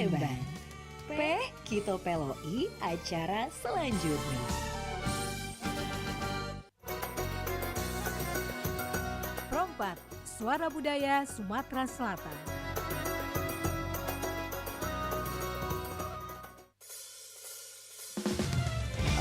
Palembang. P. Kita peloi acara selanjutnya. Prompat, Suara Budaya Sumatera Selatan.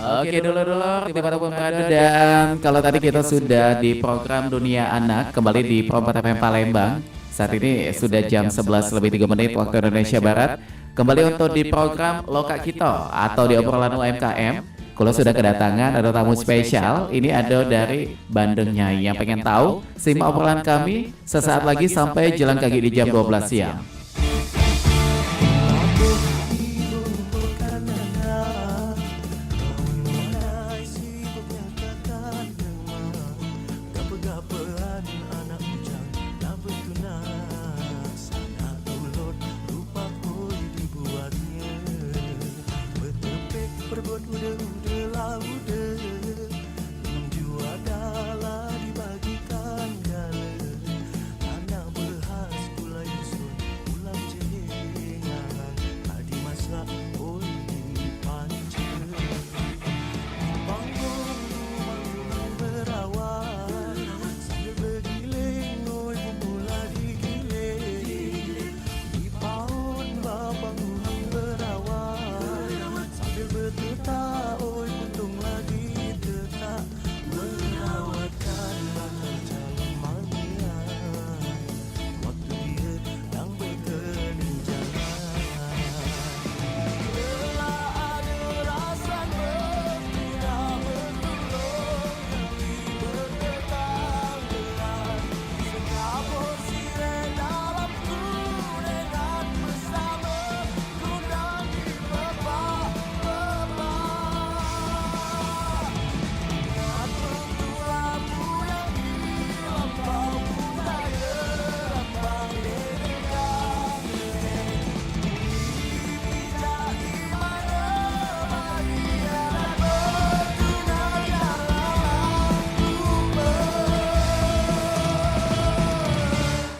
Oke dulur-dulur, dimanapun berada, dan kalau tadi kita sudah di program Dunia Anak kembali di Prompat FM Palembang. Saat ini sudah jam 11:03 waktu Indonesia Barat. Kembali untuk di program Loka Kito atau di obrolan UMKM. Kalau sudah kedatangan ada tamu spesial, ini ada dari Bandeng Nyai. Yang pengen tahu, simak obrolan kami sesaat lagi sampai jalan kaki di jam 12 siang.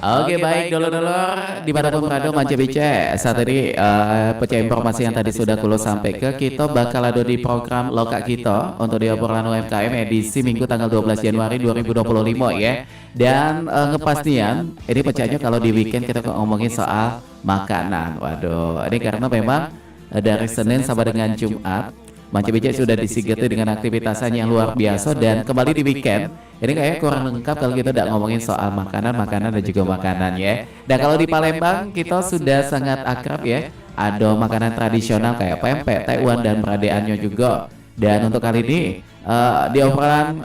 Oke baik dulur-dulur dimanapun berada Manja Bice. Saat ini pecah informasi yang tadi sudah kulo sampai ke kita bakal ada di program Loka Kita untuk di obrolan UMKM edisi Minggu tanggal 12 Januari 2025 ya. Dan ngepastian ini pecahnya kalau di weekend kita ngomongin soal makanan. Waduh, ini karena memang dari Senin sampai dengan Jumat Manja Bice sudah disigeti dengan aktivitasnya yang luar biasa, dan kembali di weekend ini kayaknya kurang lengkap kalau kita tidak ngomongin soal makanan dan juga makanan ya. Dan kalau di Palembang kita sudah sangat akrab ya, ada makanan tradisional kayak pempek, tekwan dan peradeannya juga. Dan untuk kali ini di obrolan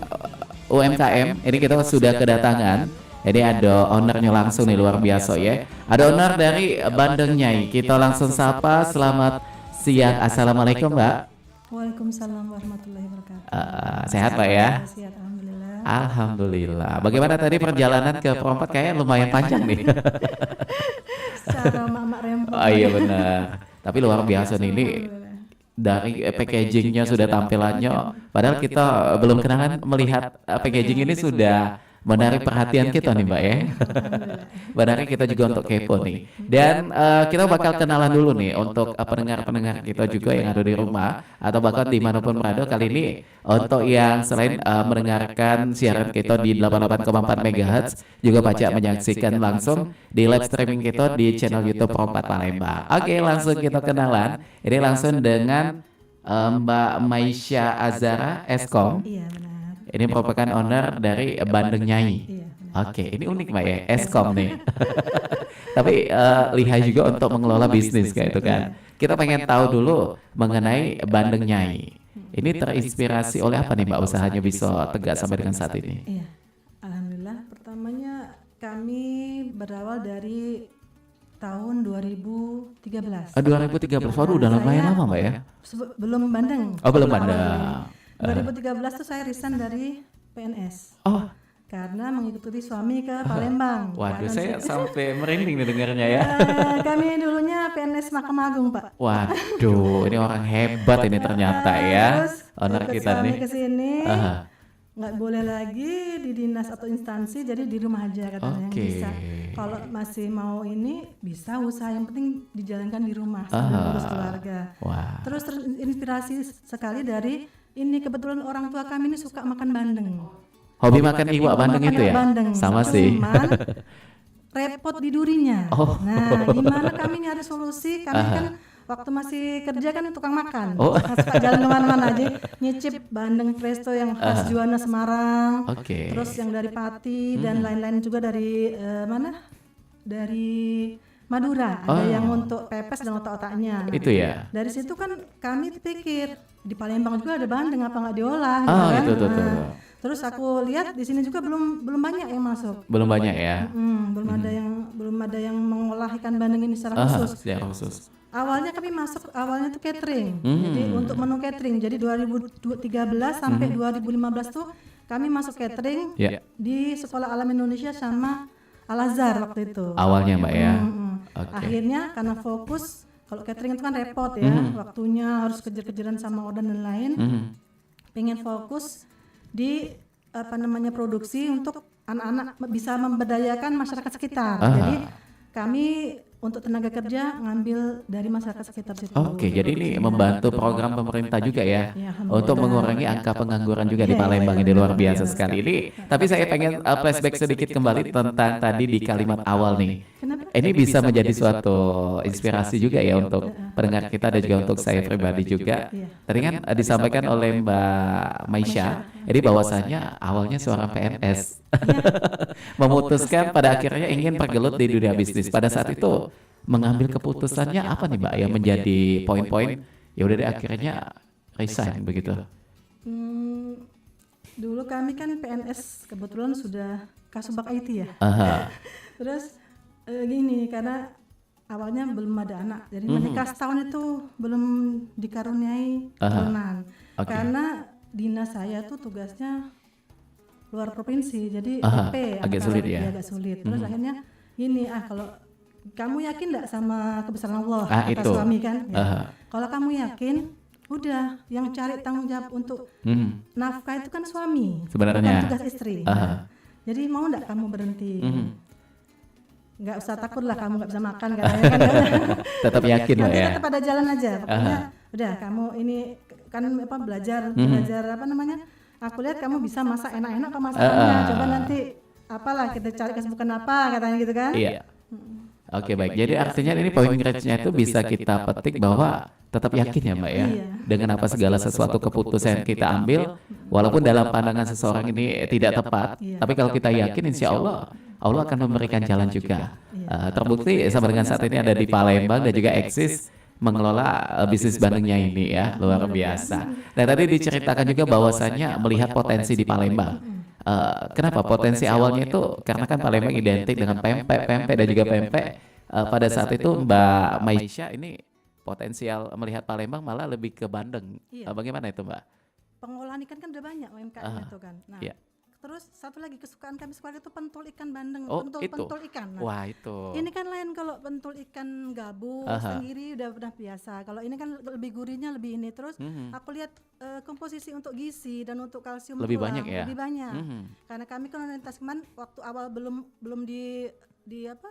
UMKM ini kita sudah kedatangan. Ini ada ownernya langsung nih, luar biasa ya. Ada owner dari Bandeng Nyai. Kita langsung sapa. Selamat siang, assalamualaikum Mbak. Waalaikumsalam warahmatullahi wabarakatuh. Sehat Pak ya? Sehat, alhamdulillah. Alhamdulillah. Bagaimana tadi perjalanan ke Perompak? Kayaknya lumayan panjang nih. Secara mak rempong. Oh iya benar. Tapi luar biasa nih ini. Dari packagingnya sudah tampilannya. Padahal kita belum kenalan, melihat packaging ini sudah menarik perhatian kita nih Mbak ya. Menarik kita juga untuk kepo nih. Dan kita bakal kenalan dulu nih untuk pendengar-pendengar kita juga yang ada di rumah atau bahkan dimanapun berada kali ini. Untuk yang selain mendengarkan siaran kita di 88,4 MHz, juga pacak menyaksikan langsung di live streaming kita di channel YouTube Prompat Palembang. Oke, langsung kita kenalan. Ini langsung dengan Mbak Maisha Azara Eskom. Iya benar. Ini merupakan owner dari Bandeng Nyai. Iya. Oke, ini unik Mbak ya, Eskom nih. Tapi lihai juga untuk mengelola bisnis kayak itu kan. Kita pengen tahu dulu mengenai Bandeng Nyai. Ini terinspirasi oleh apa nih Mbak usahanya bisa tegak sampai dengan saat ini? Iya. Alhamdulillah, pertamanya kami berawal dari tahun 2013. 2013, waduh udah lumayan lama Mbak ya? Belum bandeng. Oh belum Bandeng. 2013 tuh saya resign dari PNS. Oh. Karena mengikuti suami ke Palembang. Waduh, Karena saya sampai merinding nih dengarnya ya. kami dulunya PNS Mahkamah Agung, Pak. Waduh, ini orang hebat ini ternyata ya. Terus Owner ikut kita suami nih. ke sini. nggak boleh lagi di dinas atau instansi, jadi di rumah aja katanya yang Oke. bisa. Kalau masih mau ini bisa usaha, yang penting dijalankan di rumah sambil ngurus keluarga. Wah. Terus terinspirasi sekali dari ini, kebetulan orang tua kami ini suka makan bandeng. Hobi makan iwak bandeng Makan itu ya? bandeng. Sama sih. Cuman repot di durinya. Oh. Nah, gimana kami nyari solusi? Kami kan waktu masih kerja kan tukang makan. Oh. Suka jalan kemana-mana aja, nyicip bandeng presto yang khas Juwana Semarang. Oke. Terus yang dari Pati dan lain-lain juga dari mana? Dari Madura. Ada yang untuk pepes dan otak-otaknya. Itu ya. Dari situ kan kami pikir di Palembang juga ada bandeng, apa nggak diolah? Oh, gitu kan? itu tuh. Nah, terus aku lihat di sini juga belum banyak yang masuk. Belum banyak ya. Belum ada yang mengolah ikan bandeng ini secara khusus. Secara khusus. Awalnya kami masuk tuh catering. Jadi untuk menu catering. Jadi 2013 sampai 2015 tuh kami masuk catering Ya. di Sekolah Alam Indonesia sama Al-Azhar waktu itu. Awalnya Mbak ya. Oke. Akhirnya karena fokus, kalau catering itu kan repot ya, waktunya harus kejar-kejaran sama order dan lain. Pengen fokus di produksi untuk anak-anak bisa memberdayakan masyarakat sekitar. Jadi kami untuk tenaga kerja ngambil dari masyarakat sekitar situ. Oke, jadi ini membantu program pemerintah juga ya, Ya, untuk mengurangi angka pengangguran juga di Palembang. Ini luar biasa sekali. Ini, tapi saya pengen flashback sedikit kembali tentang tadi di kalimat awal nih. Kenapa? Ini bisa menjadi suatu inspirasi juga ya untuk pendengar kita dan juga untuk saya pribadi juga. Tadi kan disampaikan oleh Mbak Maisha, jadi bahwasanya awalnya seorang PNS memutuskan pada akhirnya ingin bergelut di dunia bisnis. Pada saat itu mengambil keputusannya apa nih Mbak yang menjadi poin-poin? Ya udah deh akhirnya resign begitu. Dulu kami kan PNS kebetulan sudah Kasubag IT ya. Terus gini, karena awalnya belum ada anak, jadi menikah setahun itu belum dikaruniai keturunan. Karena dinas saya tuh tugasnya luar provinsi, jadi PP agak sulit ya. Agak sulit. Terus akhirnya gini, kalau kamu yakin nggak sama kebesaran Allah, kata itu. suami kan? Ya. Kalau kamu yakin, udah yang cari tanggung jawab untuk nafkah itu kan suami, Sebenarnya. bukan tugas istri. Jadi mau nggak kamu berhenti? Nggak usah takut lah kamu nggak bisa makan katanya kan. Tetap yakin lah Nanti ya. tetap ada jalan aja. Pokoknya udah kamu ini kan belajar apa namanya? Aku lihat kamu bisa masak enak-enak kok masakannya. Coba nanti apalah kita cari kesibukan apa katanya gitu kan? Iya. Oke baik. Jadi artinya ini poin crutch-nya itu bisa kita petik bahwa tetap yakin ya Mbak ya, dengan apa segala sesuatu keputusan yang kita ambil, walaupun dalam pandangan seseorang ini tidak tepat, tapi kalau kita yakin insya Allah Allah akan memberikan jalan juga. Terbukti sama dengan saat ini ada di Palembang dan juga eksis mengelola bisnis bandengnya ini ya, luar biasa. Dan tadi diceritakan juga bahwasannya melihat potensi di Palembang. Kenapa potensi awalnya itu karena kan Palembang identik dengan pempek dan juga pempek. Pada saat itu Mbak Maisha ini potensial melihat Palembang malah lebih ke bandeng. Bagaimana itu Mbak? Pengolahan ikan kan udah banyak UMKM itu kan. Nah, terus satu lagi kesukaan kami sekolah itu pentul ikan bandeng, pentul ikan. Nah, wah itu. ini kan lain kalau pentul ikan gabus sendiri udah biasa. Kalau ini kan lebih gurihnya lebih ini. Terus aku lihat komposisi untuk gizi dan untuk kalsium lebih tulang banyak ya. lebih banyak. Karena kami kan orientasi waktu awal belum di apa?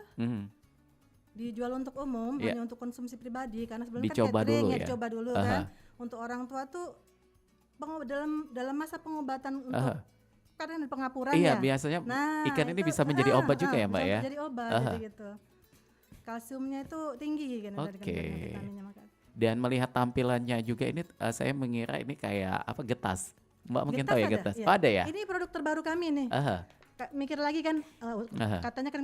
Dijual untuk umum, hanya untuk konsumsi pribadi. Karena sebelumnya dicoba kan catering dulu ya. coba dulu kan. Untuk orang tua tuh dalam masa pengobatan untuk karena pengapuran iya, ya. biasanya Nah, ikan ini itu, bisa menjadi obat juga ya Mbak bisa ya. Jadi obat jadi gitu. Kalsiumnya itu tinggi kan dari vitaminnya makan. Dan melihat tampilannya juga ini saya mengira ini kayak apa getas. Mbak mungkin tahu ya getas. Iya. Oh, ada ya? Ini produk terbaru kami nih. Mikir lagi kan katanya kan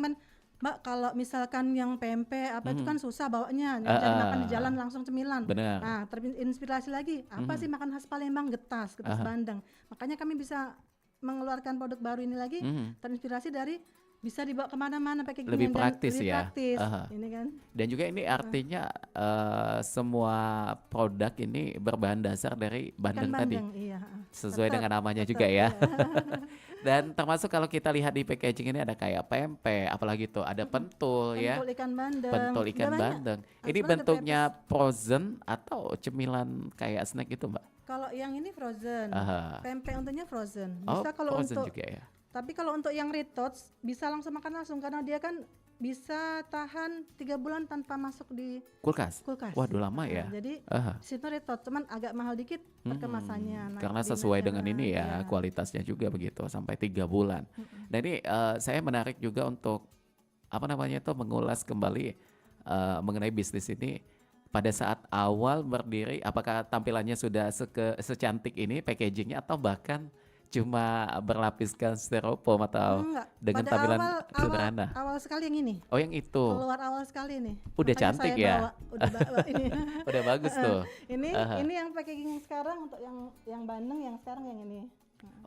Mbak kalau misalkan yang pempek apa itu kan susah bawanya, jadi makan di jalan langsung cemilan. Benar. Nah, terinspirasi lagi, apa sih makan khas Palembang? Getas bandeng. Makanya kami bisa mengeluarkan produk baru ini lagi, terinspirasi dari bisa dibawa kemana-mana pakai gini lebih praktis lebih ya. praktis, ini kan. Dan juga ini artinya semua produk ini berbahan dasar dari bandeng tadi. Iya. Sesuai dengan namanya juga ya. Dan termasuk kalau kita lihat di packaging ini ada kayak pempek, apalagi tuh ada pentul ya. Pentul ikan bandeng. Pentul ikan bandeng. Ini bentuknya frozen atau cemilan kayak snack itu Mbak? Kalau yang ini frozen, Aha. pempek untuknya frozen. Oh, Bisa kalau frozen untuk, juga ya. tapi kalau untuk yang retots bisa langsung makan langsung karena dia kan bisa tahan 3 bulan tanpa masuk di Kulkas. kulkas. Waduh, lama ya. Jadi Aha. di situ retot, cuman agak mahal dikit perkemasannya. Karena sesuai dengan ini ya, kualitasnya juga begitu sampai 3 bulan. Dan ini saya menarik juga untuk apa namanya itu mengulas kembali mengenai bisnis ini. Pada saat awal berdiri, apakah tampilannya sudah secantik ini packagingnya atau bahkan cuma berlapiskan styrofoam atau Enggak. dengan Pada tampilan sederhana? awal sekali yang ini. Oh, yang itu. Keluar awal sekali nih. Udah Makanya cantik saya ya? udah bawa ini. Udah bagus tuh. Ini yang packaging sekarang untuk yang Bandeng yang sekarang yang ini.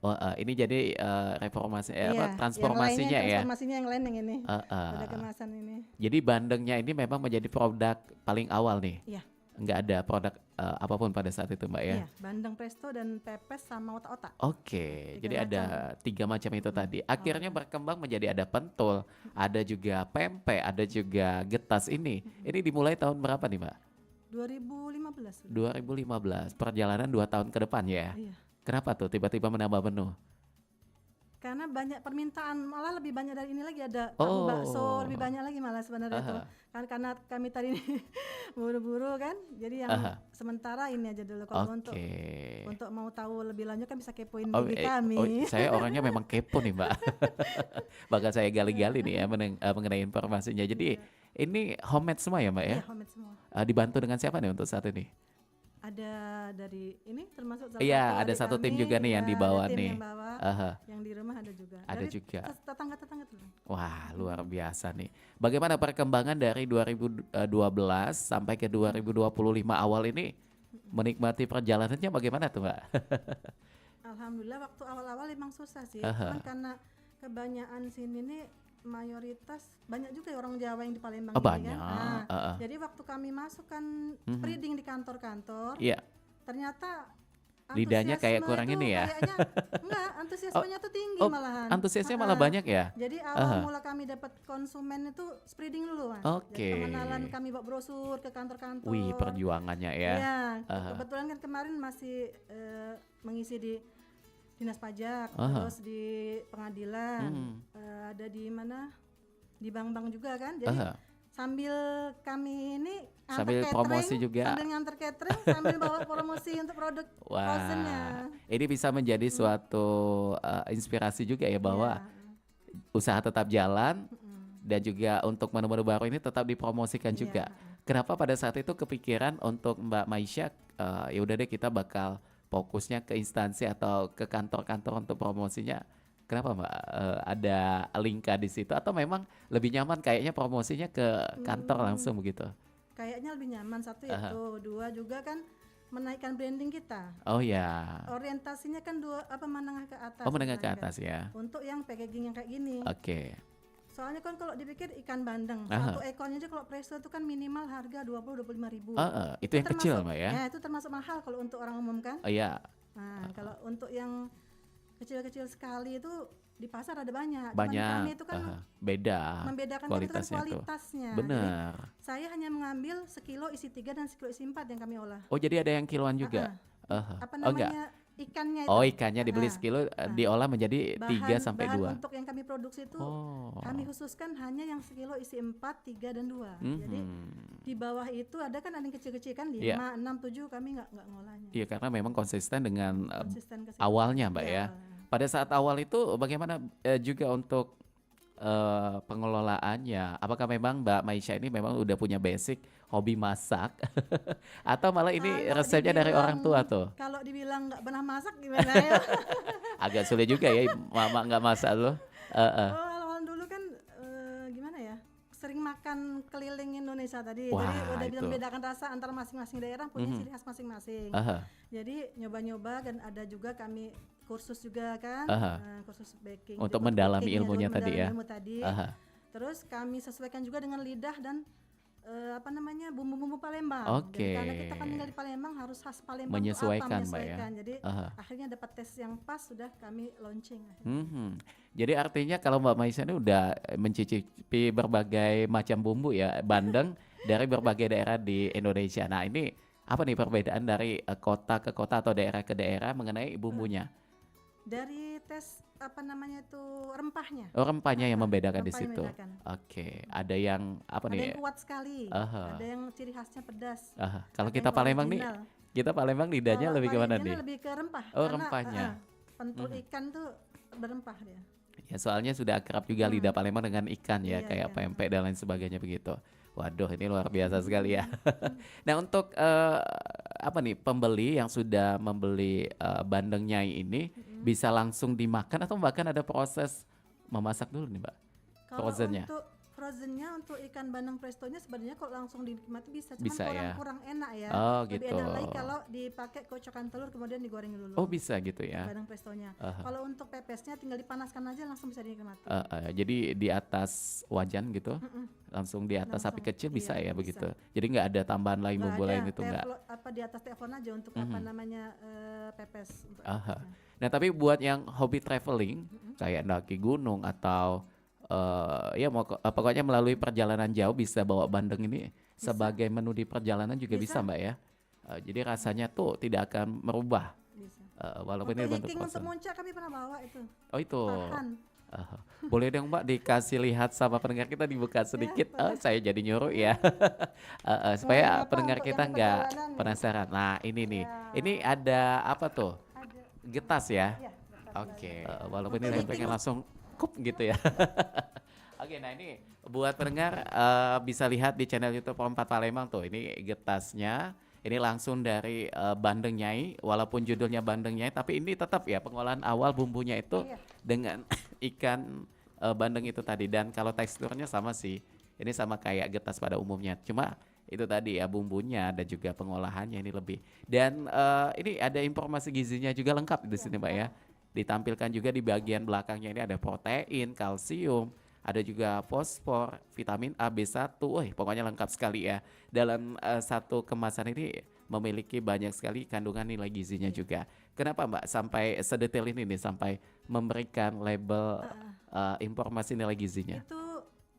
Oh, ini jadi reformasi Iya, transformasinya yang lainnya, ya. transformasinya yang lain yang ini. Ada kemasan ini. Jadi bandengnya ini memang menjadi produk paling awal nih. Iya. Nggak ada produk apapun pada saat itu, Mbak ya. Iya, bandeng presto dan pepes sama otak-otak. Oke, Tiga jadi ada 3 macam itu tadi. Akhirnya berkembang menjadi ada pentul, ada juga pempek, ada juga getas ini. Ini dimulai tahun berapa nih, Mbak? 2015. 2015. Perjalanan 2 tahun ke depan ya. Iya. Kenapa tuh tiba-tiba menambah menu? Karena banyak permintaan, malah lebih banyak dari ini lagi, ada Oh. bakso, lebih banyak lagi malah sebenarnya itu. Karena kami tadi ini buru-buru kan, jadi yang sementara ini aja dulu. Kalau untuk mau tahu lebih lanjut kan bisa kepoin di kami. Saya orangnya memang kepo nih, Mbak. Bakal saya gali-gali nih ya mengenai informasinya. Jadi ini homemade semua ya, Mbak ya? Iya, homemade semua. Dibantu dengan siapa nih untuk saat ini? Ada dari ini termasuk salah Iya, satu ada adik satu tim kami, juga nih yang ya, dibawa ada tim nih. yang bawa, yang di rumah ada juga. Ada Dari juga. Tetangga-tetangga tuh. Wah, luar biasa nih. Bagaimana perkembangan dari 2012 sampai ke 2025 awal ini? Menikmati perjalanannya bagaimana tuh, Mbak? Alhamdulillah waktu awal-awal emang susah sih. Cuman karena kebanyakan sini nih mayoritas banyak juga orang Jawa yang di Palembang ini Banyak. kan. Jadi waktu kami masuk kan spreading di kantor-kantor, Iya. ternyata Lidahnya kayak antusiasme kurang itu ini ya. Kayaknya enggak, antusiasmenya tuh tinggi malahan. Antusiasnya malah banyak ya? Jadi awal mula kami dapat konsumen itu spreading dulu, Mas. Oke. Jadi pengenalan kami bawa brosur ke kantor-kantor. Wih, perjuangannya ya. Iya, kebetulan kan kemarin masih mengisi di Dinas Pajak, terus di pengadilan, ada di mana? Di bank-bank juga kan. Jadi sambil kami ini sambil catering, promosi juga. sambil nganter catering, sambil bawa promosi untuk produk frozennya. Ini bisa menjadi suatu inspirasi juga ya bahwa usaha tetap jalan dan juga untuk menu-menu baru ini tetap dipromosikan juga. Kenapa pada saat itu kepikiran untuk Mbak Maisha, ya udah deh kita bakal fokusnya ke instansi atau ke kantor-kantor untuk promosinya? Kenapa Mbak ada lingka di situ atau memang lebih nyaman kayaknya promosinya ke kantor langsung begitu? Kayaknya lebih nyaman, satu itu, dua juga kan menaikkan branding kita. Oh ya. Orientasinya kan menengah ke atas. Oh, menengah ke misalnya atas ya. Untuk yang packaging yang kayak gini. Oke. Soalnya kan kalau dipikir ikan bandeng, satu ekornya aja kalau presto itu kan minimal harga 20-25 ribu. Itu yang kecil Mbak ya? Ya, itu termasuk mahal kalau untuk orang umum kan. Oh iya. Nah, kalau untuk yang kecil-kecil sekali itu di pasar ada banyak. Banyak. Cuman kami itu kan beda membedakan kualitasnya, kan kualitasnya. Benar. Jadi, saya hanya mengambil sekilo isi 3 dan sekilo isi 4 yang kami olah. Oh jadi ada yang kiloan juga? Apa namanya, ikannya itu. Oh ikannya dibeli sekilo diolah menjadi 3 sampai 2. Bahan untuk yang kami produksi itu kami khususkan hanya yang sekilo isi 4, 3 dan 2. Jadi di bawah itu ada kan ada yang kecil-kecil kan 5, 6, 7 kami nggak ngolahnya. Iya karena memang konsisten dengan Konsisten ke situ. awalnya Mbak Iya, ya. Pada saat awal itu bagaimana juga untuk pengelolaannya? Apakah memang Mbak Maisha ini memang udah punya basic hobi masak atau malah ini resepnya dari orang tua tuh? Kalau dibilang nggak pernah masak gimana ya? Agak sulit juga ya mama nggak masak loh. Awal dulu kan gimana ya? Sering makan keliling Indonesia tadi. Wah, jadi udah bisa itu. membedakan rasa antara masing-masing daerah punya ciri khas masing-masing. Jadi nyoba-nyoba dan ada juga kami kursus juga kan, kursus baking. Untuk Jadi mendalami bakingnya ilmunya dulu, tadi ya. ilmu tadi. Terus kami sesuaikan juga dengan lidah dan bumbu-bumbu Palembang. Oke. Jadi karena kita kan tinggal di Palembang harus khas Palembang. Menyesuaikan, itu apa, Mbak ya. Jadi akhirnya dapat tes yang pas, sudah kami launching. Jadi artinya kalau Mbak Maisha ini udah mencicipi berbagai macam bumbu ya, bandeng dari berbagai daerah di Indonesia. Nah ini apa nih perbedaan dari kota ke kota atau daerah ke daerah mengenai bumbunya? Dari tes apa namanya itu rempahnya. Oh, rempahnya yang membedakan di Rempah yang situ. membedakan. Oke, ada yang apa Ada nih? yang kuat sekali, Aha. ada yang ciri khasnya pedas. Kalau ada kita yang Palembang nih, original. kita Palembang lidahnya Kalau lebih kemana original nih? lebih ke rempah. Oh, karena, rempahnya. Pentul ikan tuh berempah dia. Ya soalnya sudah akrab juga lidah Palembang dengan ikan ya, Iya, kayak ikan. pempek dan lain sebagainya begitu. Waduh, ini luar biasa sekali ya. Nah untuk apa nih pembeli yang sudah membeli bandeng nyai ini bisa langsung dimakan atau bahkan ada proses memasak dulu nih Mbak? Kalau Frozennya. untuk frozennya untuk ikan bandeng prestonya sebenarnya kalau langsung dinikmati bisa, cuman Bisa ya? kurang enak ya. Oh, Lebih gitu. enak lagi kalau dipakai kocokan telur kemudian digoreng dulu. Oh bisa gitu ya. Bandeng prestonya. Kalau untuk pepesnya tinggal dipanaskan aja langsung bisa dinikmati. Jadi di atas wajan gitu, langsung di atas api Langsung, kecil bisa iya, ya bisa. begitu. Jadi nggak ada tambahan lain bumbu lain itu nggak. Apa di atas teflon aja untuk apa namanya pepes untuk Aha. pepesnya. Nah tapi buat yang hobi traveling kayak daki gunung atau ya mau pokoknya melalui perjalanan jauh bisa bawa bandeng ini sebagai menu di perjalanan juga bisa, Bisa. Mbak ya. Jadi rasanya tuh tidak akan merubah Bisa. walaupun ini Untuk bentuk hiking untuk frozen. muncak kami pernah bawa itu. Oh itu. Tahan. Boleh dong Mbak dikasih lihat sama pendengar kita dibuka sedikit. Saya jadi nyuruh ya. Supaya apa, pendengar untuk kita yang nggak perjalanan nih. penasaran. Nah ini nih, Ya. ini ada apa tuh? Ada. Getas ya. Ya, Oke. Walaupun Untuk ini hiking pengen langsung kup gitu ya. Oke, nah ini buat pendengar bisa lihat di channel YouTube Pompat Palembang tuh. Ini getasnya. Ini langsung dari bandeng nyai, walaupun judulnya bandeng nyai, tapi ini tetap ya pengolahan awal bumbunya itu Iya. dengan ikan bandeng itu tadi. Dan kalau teksturnya sama sih, ini sama kayak getas pada umumnya. Cuma itu tadi ya bumbunya dan juga pengolahannya ini lebih. Dan ini ada informasi gizinya juga lengkap di sini Mbak ya. Ditampilkan juga di bagian belakangnya ini ada protein, kalsium, ada juga fosfor, vitamin A, B1. Wih, pokoknya lengkap sekali ya. Dalam satu kemasan ini memiliki banyak sekali kandungan nilai gizinya juga. Kenapa Mbak sampai sedetail ini nih sampai memberikan label informasi nilai gizinya? Itu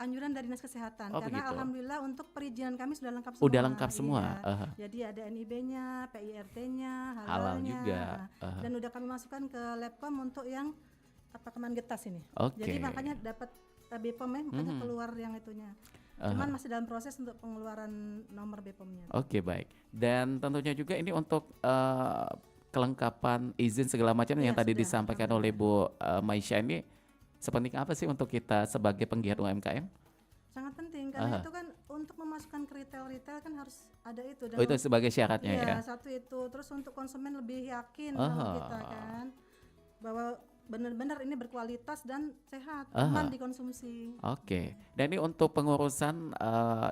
anjuran dari Dinas Kesehatan Oh, karena begitu. alhamdulillah untuk perizinan kami sudah lengkap semua. Udah lengkap semua. Iya. Jadi ada NIB-nya, PIRT-nya, Halal halalnya. juga. Dan udah kami masukkan ke Labcom untuk yang Keman Getas ini. Oke. Jadi makanya dapat BPOM ya, makanya keluar yang itunya. Cuman masih dalam proses untuk pengeluaran nomor BPOM-nya. Oke, baik. Dan tentunya juga ini untuk kelengkapan izin segala macam yang Iya, tadi sudah. disampaikan oleh Bu Maisha ini sepenting apa sih untuk kita sebagai penggiat UMKM? Sangat penting karena itu kan untuk memasukkan ke retail kan harus ada itu. Dan Oh itu sebagai syaratnya ya? iya, satu itu. Terus untuk konsumen lebih yakin sama kita kan bahwa benar-benar ini berkualitas dan sehat, aman dikonsumsi. Oke. Dan ini untuk pengurusan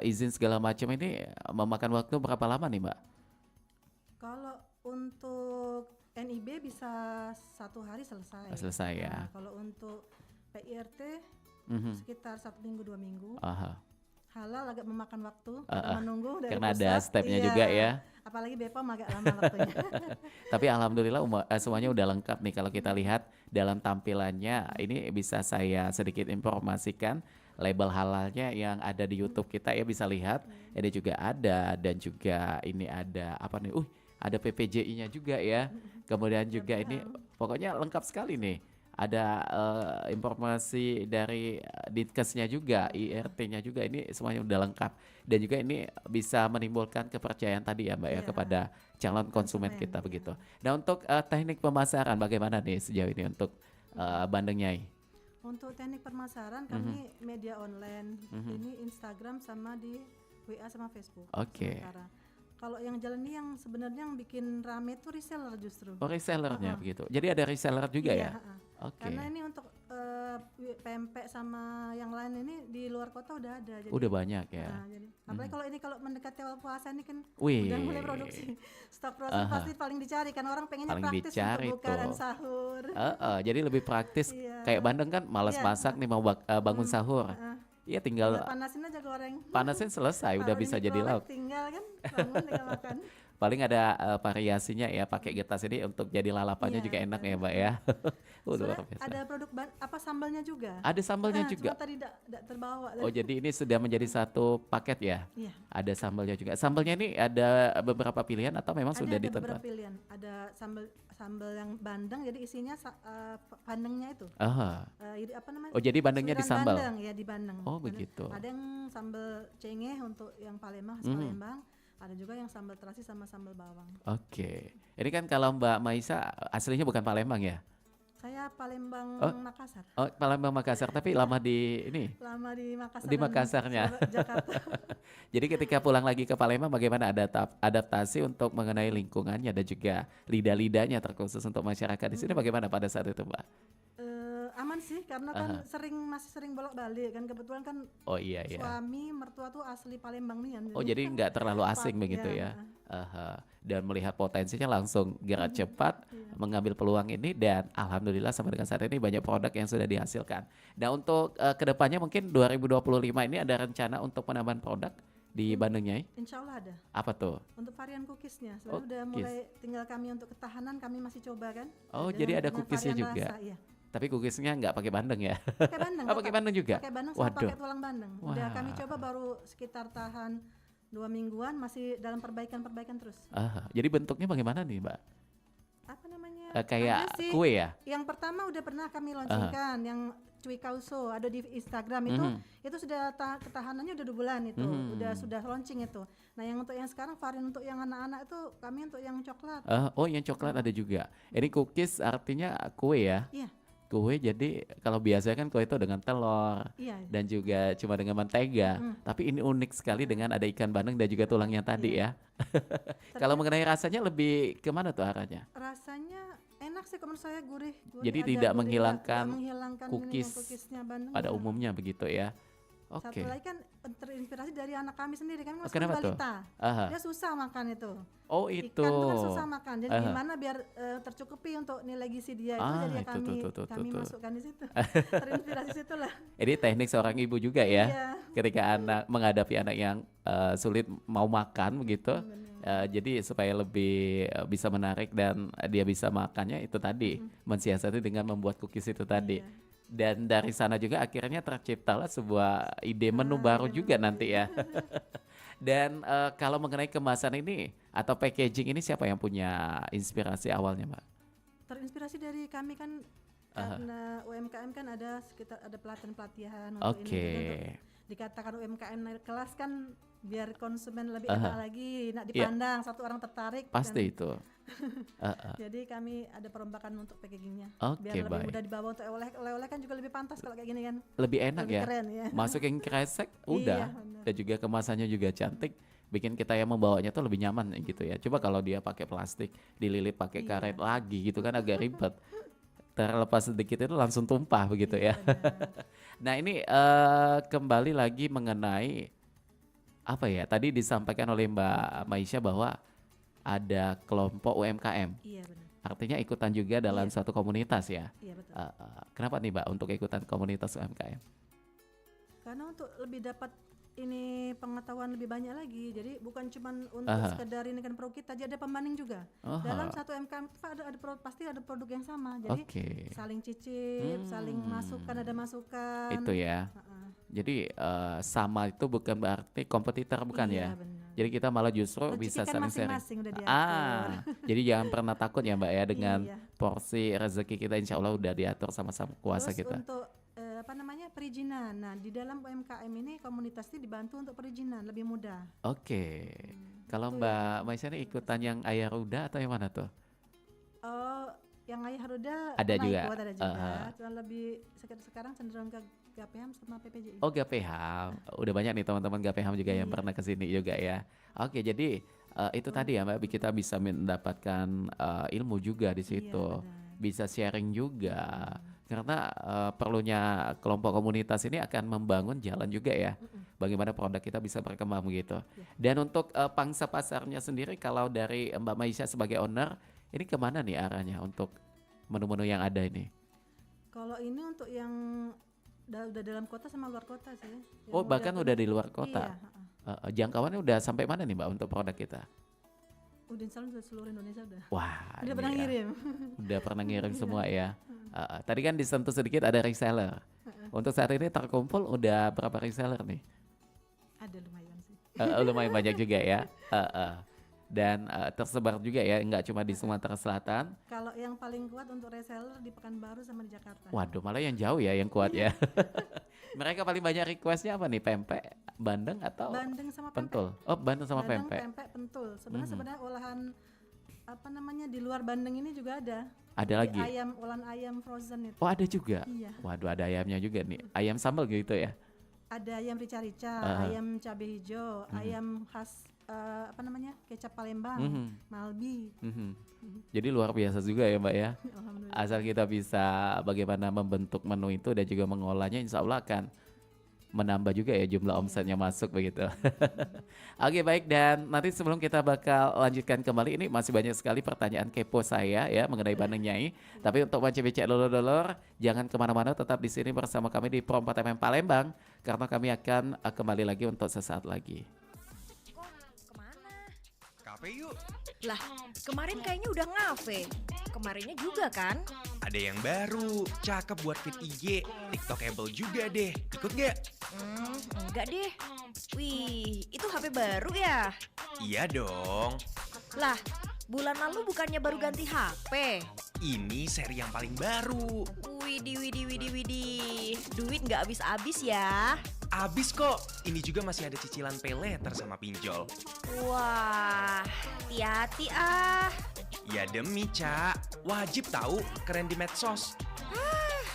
izin segala macam ini memakan waktu berapa lama nih Mbak? Kalau untuk NIB bisa 1 hari selesai. Selesai ya. Nah, kalau untuk PIRT sekitar 1 minggu 2 minggu. Aha. Halal agak memakan waktu karena menunggu dari Karena ada pusat. stepnya Iya. juga ya. Apalagi BPOM agak lama waktunya. Tapi alhamdulillah semuanya udah lengkap nih kalau kita lihat dalam tampilannya. Ini bisa saya sedikit informasikan label halalnya yang ada di YouTube kita ya bisa lihat. Ini juga ada dan juga ini ada apa nih? Ada PPJI-nya juga ya. Kemudian juga ini pokoknya lengkap sekali nih. Ada informasi dari Dinkesnya juga, IRT-nya juga, ini semuanya udah lengkap. Dan juga ini bisa menimbulkan kepercayaan tadi ya Mbak ya kepada calon konsumen kita begitu. Nah untuk teknik pemasaran bagaimana nih sejauh ini untuk bandeng nyai? Untuk teknik pemasaran kami media online, ini Instagram sama di WA sama Facebook. Oke. sementara. Kalau yang jalan ini yang sebenarnya yang bikin rame itu reseller justru. Oh resellernya begitu. Jadi ada reseller juga Iya, ya? Oke. Karena ini untuk pempek sama yang lain ini di luar kota udah ada. Jadi, Udah banyak ya. nah, jadi, apalagi kalau ini kalau mendekati awal puasa ini kan Wih. udah mulai produksi. Stok frozen pasti paling dicari kan orang pengennya Paling praktis dicari untuk buka tuh. dan sahur. Jadi lebih praktis. Iya. Kayak bandeng kan malas Iya. masak nih mau bangun sahur. Iya tinggal Tinggal panasin aja goreng. panasin selesai udah Taruh di bisa jadi mikrowave, lauk. Tinggal kan bangun tinggal makan. Paling ada variasinya ya, pakai getas ini untuk jadi lalapannya Iya, juga enak betul. ya Mbak ya. Luar Sebenarnya biasa. ada produk sambalnya juga. Ada sambalnya Cuma juga. tadi tidak terbawa. Oh jadi ini sudah menjadi satu paket ya? Iya. Ada sambalnya juga. Sambalnya ini ada beberapa pilihan atau memang sudah Ada beberapa ditentukan? pilihan. Ada sambal yang bandeng, jadi isinya bandengnya itu. Ah. Apa namanya? Oh jadi bandengnya di Suiran sambal? bandeng, ya di bandeng. Oh Bandeng. begitu. Ada yang sambal cengeh untuk yang Palembang, khas Palembang. Ada juga yang sambal terasi sama sambal bawang. Oke. Ini kan kalau Mbak Maisa aslinya bukan Palembang ya? Saya Palembang Makassar. Oh Palembang Makassar tapi lama di ini? Lama di Makassar. Di dan Makassarnya. Jakarta. Jadi ketika pulang lagi ke Palembang bagaimana adaptasi untuk mengenai lingkungannya dan juga lidah-lidahnya terkhusus untuk masyarakat di sini bagaimana pada saat itu Mbak? Aman sih karena kan masih sering bolak-balik kan, kebetulan kan Oh iya ya. suami mertua tuh asli Palembang nih kan. Oh jadi nggak terlalu asing Cepat, begitu ya. ya. Aha. Dan melihat potensinya langsung gerak cepat mengambil peluang ini dan alhamdulillah sampai dengan saat ini banyak produk yang sudah dihasilkan. Nah untuk kedepannya mungkin 2025 ini ada rencana untuk penambahan produk di Bandungnya? Insya Allah ada. Apa tuh? Untuk varian cookiesnya, Oh, sebenarnya udah cookies. mulai tinggal kami untuk ketahanan, kami masih coba kan. Oh, Dengan- jadi ada dengan cookiesnya varian juga? rasa, iya. Tapi cookiesnya nggak pakai bandeng ya? Pakai bandeng. Oh, pakai bandeng juga? Pakai bandeng sama Waduh. pakai tulang bandeng. Udah Wah. kami coba baru sekitar tahan 2 mingguan, masih dalam perbaikan terus. Jadi bentuknya bagaimana nih Mbak? Apa namanya? Kayak Ada sih. kue ya? Yang pertama udah pernah kami launchingkan, yang cuy kauso ada di Instagram itu sudah ketahanannya udah 2 bulan itu, sudah launching itu. Nah yang untuk yang sekarang varian untuk yang anak-anak itu kami untuk yang coklat. Oh yang coklat ada juga. Ini cookies artinya kue ya? Iya, Kue jadi kalau biasanya kan kue itu dengan telur iya. dan juga cuma dengan mentega. Tapi ini unik sekali dengan ada ikan bandeng dan juga tulangnya tadi ya. Kalau mengenai rasanya lebih kemana tuh arahnya? Rasanya enak sih menurut saya, gurih. Jadi ada tidak gurih, menghilangkan nggak menghilangkan cookiesnya Bandung. pada umumnya begitu ya. Satu Oke. lagi kan terinspirasi dari anak kami sendiri, kami masih kenapa tuh? balita. Aha. Dia susah makan itu. Oh itu. Ikan itu kan susah makan. Jadi gimana biar tercukupi untuk nilai gizi dia itu, jadi ya itu kami tuh. masukkan di situ. Terinspirasi situ lah. Ini teknik seorang ibu juga ya. Iya. Ketika anak menghadapi anak yang sulit mau makan begitu. Jadi supaya lebih bisa menarik dan dia bisa makannya itu tadi mensiasati dengan membuat cookies itu tadi. Dan dari sana juga akhirnya terciptalah sebuah ide menu baru juga nanti ya. Dan kalau mengenai kemasan ini atau packaging ini siapa yang punya inspirasi awalnya, Mbak? Terinspirasi dari kami kan, karena UMKM kan ada pelatihan untuk Oke. ini. Untuk dikatakan UMKM naik kelas kan biar konsumen lebih enak lagi, nak dipandang, satu orang tertarik. Pasti dan- itu. Jadi kami ada perombakan untuk packagingnya, Oke, biar lebih baik. mudah dibawa untuk oleh-oleh kan juga lebih pantas kalau kayak gini kan. Lebih enak Lebih ya. keren ya. Masukin kresek udah. benar. Dan juga kemasannya juga cantik. Bikin kita yang membawanya tuh lebih nyaman gitu ya. Coba kalau dia pakai plastik, dililit pakai karet lagi gitu kan agak ribet. Terlepas sedikit itu langsung tumpah begitu ya. Nah ini kembali lagi mengenai apa ya? Tadi disampaikan oleh Mbak Maisha bahwa ada kelompok UMKM. Iya benar. Artinya ikutan juga dalam suatu komunitas ya. Iya betul. Kenapa nih Mbak untuk ikutan komunitas UMKM? Karena untuk lebih dapat ini pengetahuan lebih banyak lagi. Jadi bukan cuma untuk sekedar ini kan produk kita, jadi ada pembanding juga. Dalam satu MKM itu pasti ada produk yang sama. Jadi Oke. saling cicip, saling masukkan, ada masukan. Itu ya. Jadi sama itu bukan berarti kompetitor bukan Iya, ya. benar. Jadi kita malah justru Rezeki bisa kan saling sharing. masing-masing udah diatur. Jadi jangan pernah takut ya Mbak ya dengan Iya. porsi rezeki kita insya Allah udah diatur sama-sama kuasa Terus kita. untuk perizinan. Nah, di dalam UMKM ini komunitas ini dibantu untuk perizinan lebih mudah. Oke. Kalau Mbak Maisha ini ikutan yang Ayah Ruda atau yang mana tuh? Yang Ayah Ruda Ada pernah juga. ikut, ada juga. Cuma lebih sekarang cenderung ke GPM sama PPJI. Oh Gapeham, udah banyak nih teman-teman Gapeham juga yang pernah kesini juga ya. Oke, jadi itu tadi ya Mbak, kita bisa mendapatkan ilmu juga di situ, bisa sharing juga. Karena perlunya kelompok komunitas ini akan membangun jalan juga ya, bagaimana produk kita bisa berkembang begitu. Dan untuk pangsa pasarnya sendiri, kalau dari Mbak Maisha sebagai owner, ini kemana nih arahnya untuk menu-menu yang ada ini? Kalau ini untuk yang udah dalam kota sama luar kota sih. Yang Oh bahkan udah di luar kota. Iya. Jangkauannya udah sampai mana nih Mbak untuk produk kita? Udah instalin sudah seluruh Indonesia udah. Wah, Udah pernah iya. ngirim. Udah pernah ngirim semua ya. Tadi kan disentuh sedikit ada reseller. Untuk saat ini terkumpul udah berapa reseller nih? Ada lumayan sih. Lumayan banyak juga ya. Dan tersebar juga ya, nggak cuma di Sumatera Selatan. Kalau yang paling kuat untuk reseller di Pekanbaru sama di Jakarta. Waduh, malah yang jauh ya yang kuat ya. Mereka paling banyak requestnya apa nih? Pempek, bandeng atau Bandeng sama pempek. pentul? Oh, bandeng sama Bandeng, pempek. pempek, pentul. Sebenarnya olahan apa namanya di luar bandeng ini juga ada. Ada lagi? Olahan ayam frozen itu. Oh, ada juga. Iya. Waduh, ada ayamnya juga nih. Ayam sambal gitu ya. Ada ayam rica-rica, ayam cabai hijau, ayam khas apa namanya kecap Palembang, Malbi. Jadi luar biasa juga ya Mbak ya. Alhamdulillah. Asal kita bisa bagaimana membentuk menu itu dan juga mengolahnya, insya Allah akan menambah juga ya jumlah omsetnya masuk begitu. Oke, baik, dan nanti sebelum kita bakal lanjutkan kembali, ini masih banyak sekali pertanyaan kepo saya ya mengenai Bandeng Nyai. Tapi untuk Mance Becek Lolo-Dolor, jangan kemana-mana, tetap di sini bersama kami di Pro 4 FM Palembang karena kami akan kembali lagi untuk sesaat lagi. Kafe yuk. Lah, kemarin kayaknya udah ngafe. Kemarinnya juga kan? Ada yang baru, cakep buat feed IG, TikTokable juga deh. Ikut gak? Enggak deh. Wih, itu HP baru ya? Iya dong. Lah, bulan lalu bukannya baru ganti HP? Ini seri yang paling baru. Widih. Duit nggak habis-habis ya? Abis kok. Ini juga masih ada cicilan pay later sama pinjol. Wah, hati-hati ah. Ya demi, Cak. Wajib tahu, keren di medsos.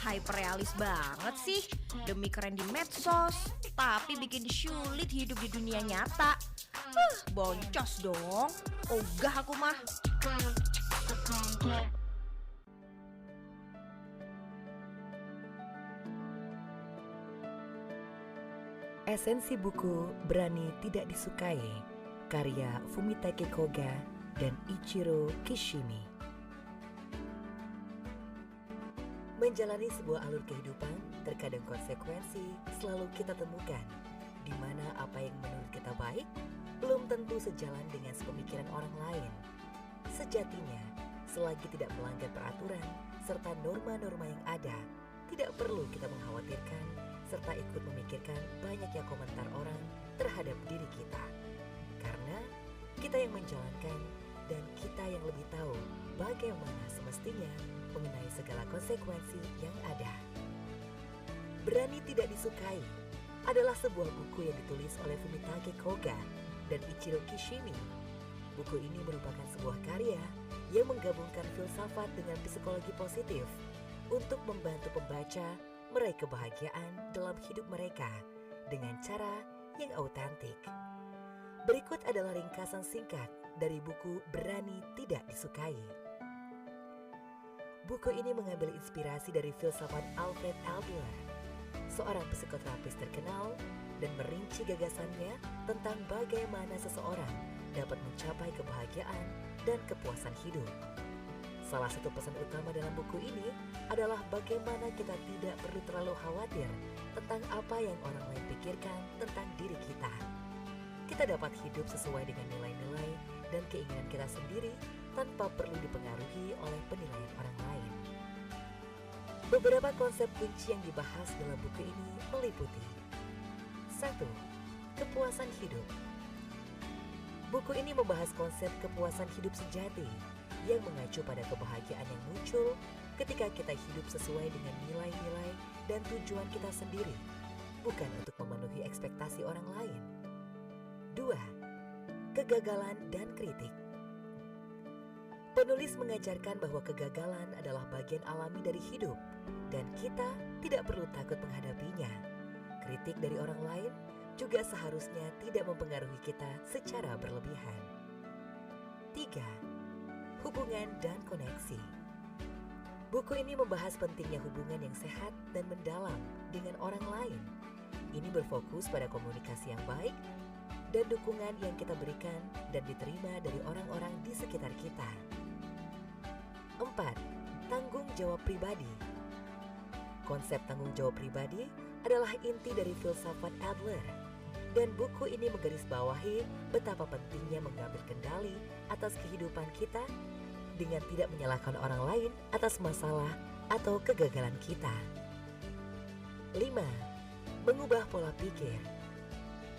Hyperrealis banget sih. Demi keren di medsos, tapi bikin sulit hidup di dunia nyata. Boncos dong. Ogah aku mah. Esensi buku Berani Tidak Disukai, karya Fumitake Koga dan Ichiro Kishimi. Menjalani sebuah alur kehidupan, terkadang konsekuensi selalu kita temukan, di mana apa yang menurut kita baik belum tentu sejalan dengan sepemikiran orang lain. Sejatinya, selagi tidak melanggar peraturan serta norma-norma yang ada, tidak perlu kita mengkhawatirkan serta ikut memikirkan banyaknya komentar orang terhadap diri kita. Karena kita yang menjalankan dan kita yang lebih tahu bagaimana semestinya mengenai segala konsekuensi yang ada. Berani Tidak Disukai adalah sebuah buku yang ditulis oleh Fumitake Koga dan Ichiro Kishimi. Buku ini merupakan sebuah karya yang menggabungkan filsafat dengan psikologi positif untuk membantu pembaca meraih kebahagiaan dalam hidup mereka dengan cara yang autentik. Berikut adalah ringkasan singkat dari buku Berani Tidak Disukai. Buku ini mengambil inspirasi dari filsafat Alfred Adler, seorang psikoterapis terkenal, dan merinci gagasannya tentang bagaimana seseorang dapat mencapai kebahagiaan dan kepuasan hidup. Salah satu pesan utama dalam buku ini adalah bagaimana kita tidak perlu terlalu khawatir tentang apa yang orang lain pikirkan tentang diri kita. Kita dapat hidup sesuai dengan nilai-nilai dan keinginan kita sendiri tanpa perlu dipengaruhi oleh penilaian orang lain. Beberapa konsep kunci yang dibahas dalam buku ini meliputi 1. Kepuasan hidup. Buku ini membahas konsep kepuasan hidup sejati yang mengacu pada kebahagiaan yang muncul ketika kita hidup sesuai dengan nilai-nilai dan tujuan kita sendiri, bukan untuk memenuhi ekspektasi orang lain. 2. Kegagalan dan kritik. Penulis mengajarkan bahwa kegagalan adalah bagian alami dari hidup dan kita tidak perlu takut menghadapinya. Kritik dari orang lain juga seharusnya tidak mempengaruhi kita secara berlebihan. 3. Hubungan dan koneksi. Buku ini membahas pentingnya hubungan yang sehat dan mendalam dengan orang lain. Ini berfokus pada komunikasi yang baik dan dukungan yang kita berikan dan diterima dari orang-orang di sekitar kita. 4. Tanggung jawab pribadi. Konsep tanggung jawab pribadi adalah inti dari filsafat Adler. Dan buku ini menggarisbawahi betapa pentingnya mengambil kendali atas kehidupan kita dengan tidak menyalahkan orang lain atas masalah atau kegagalan kita. 5. Mengubah pola pikir.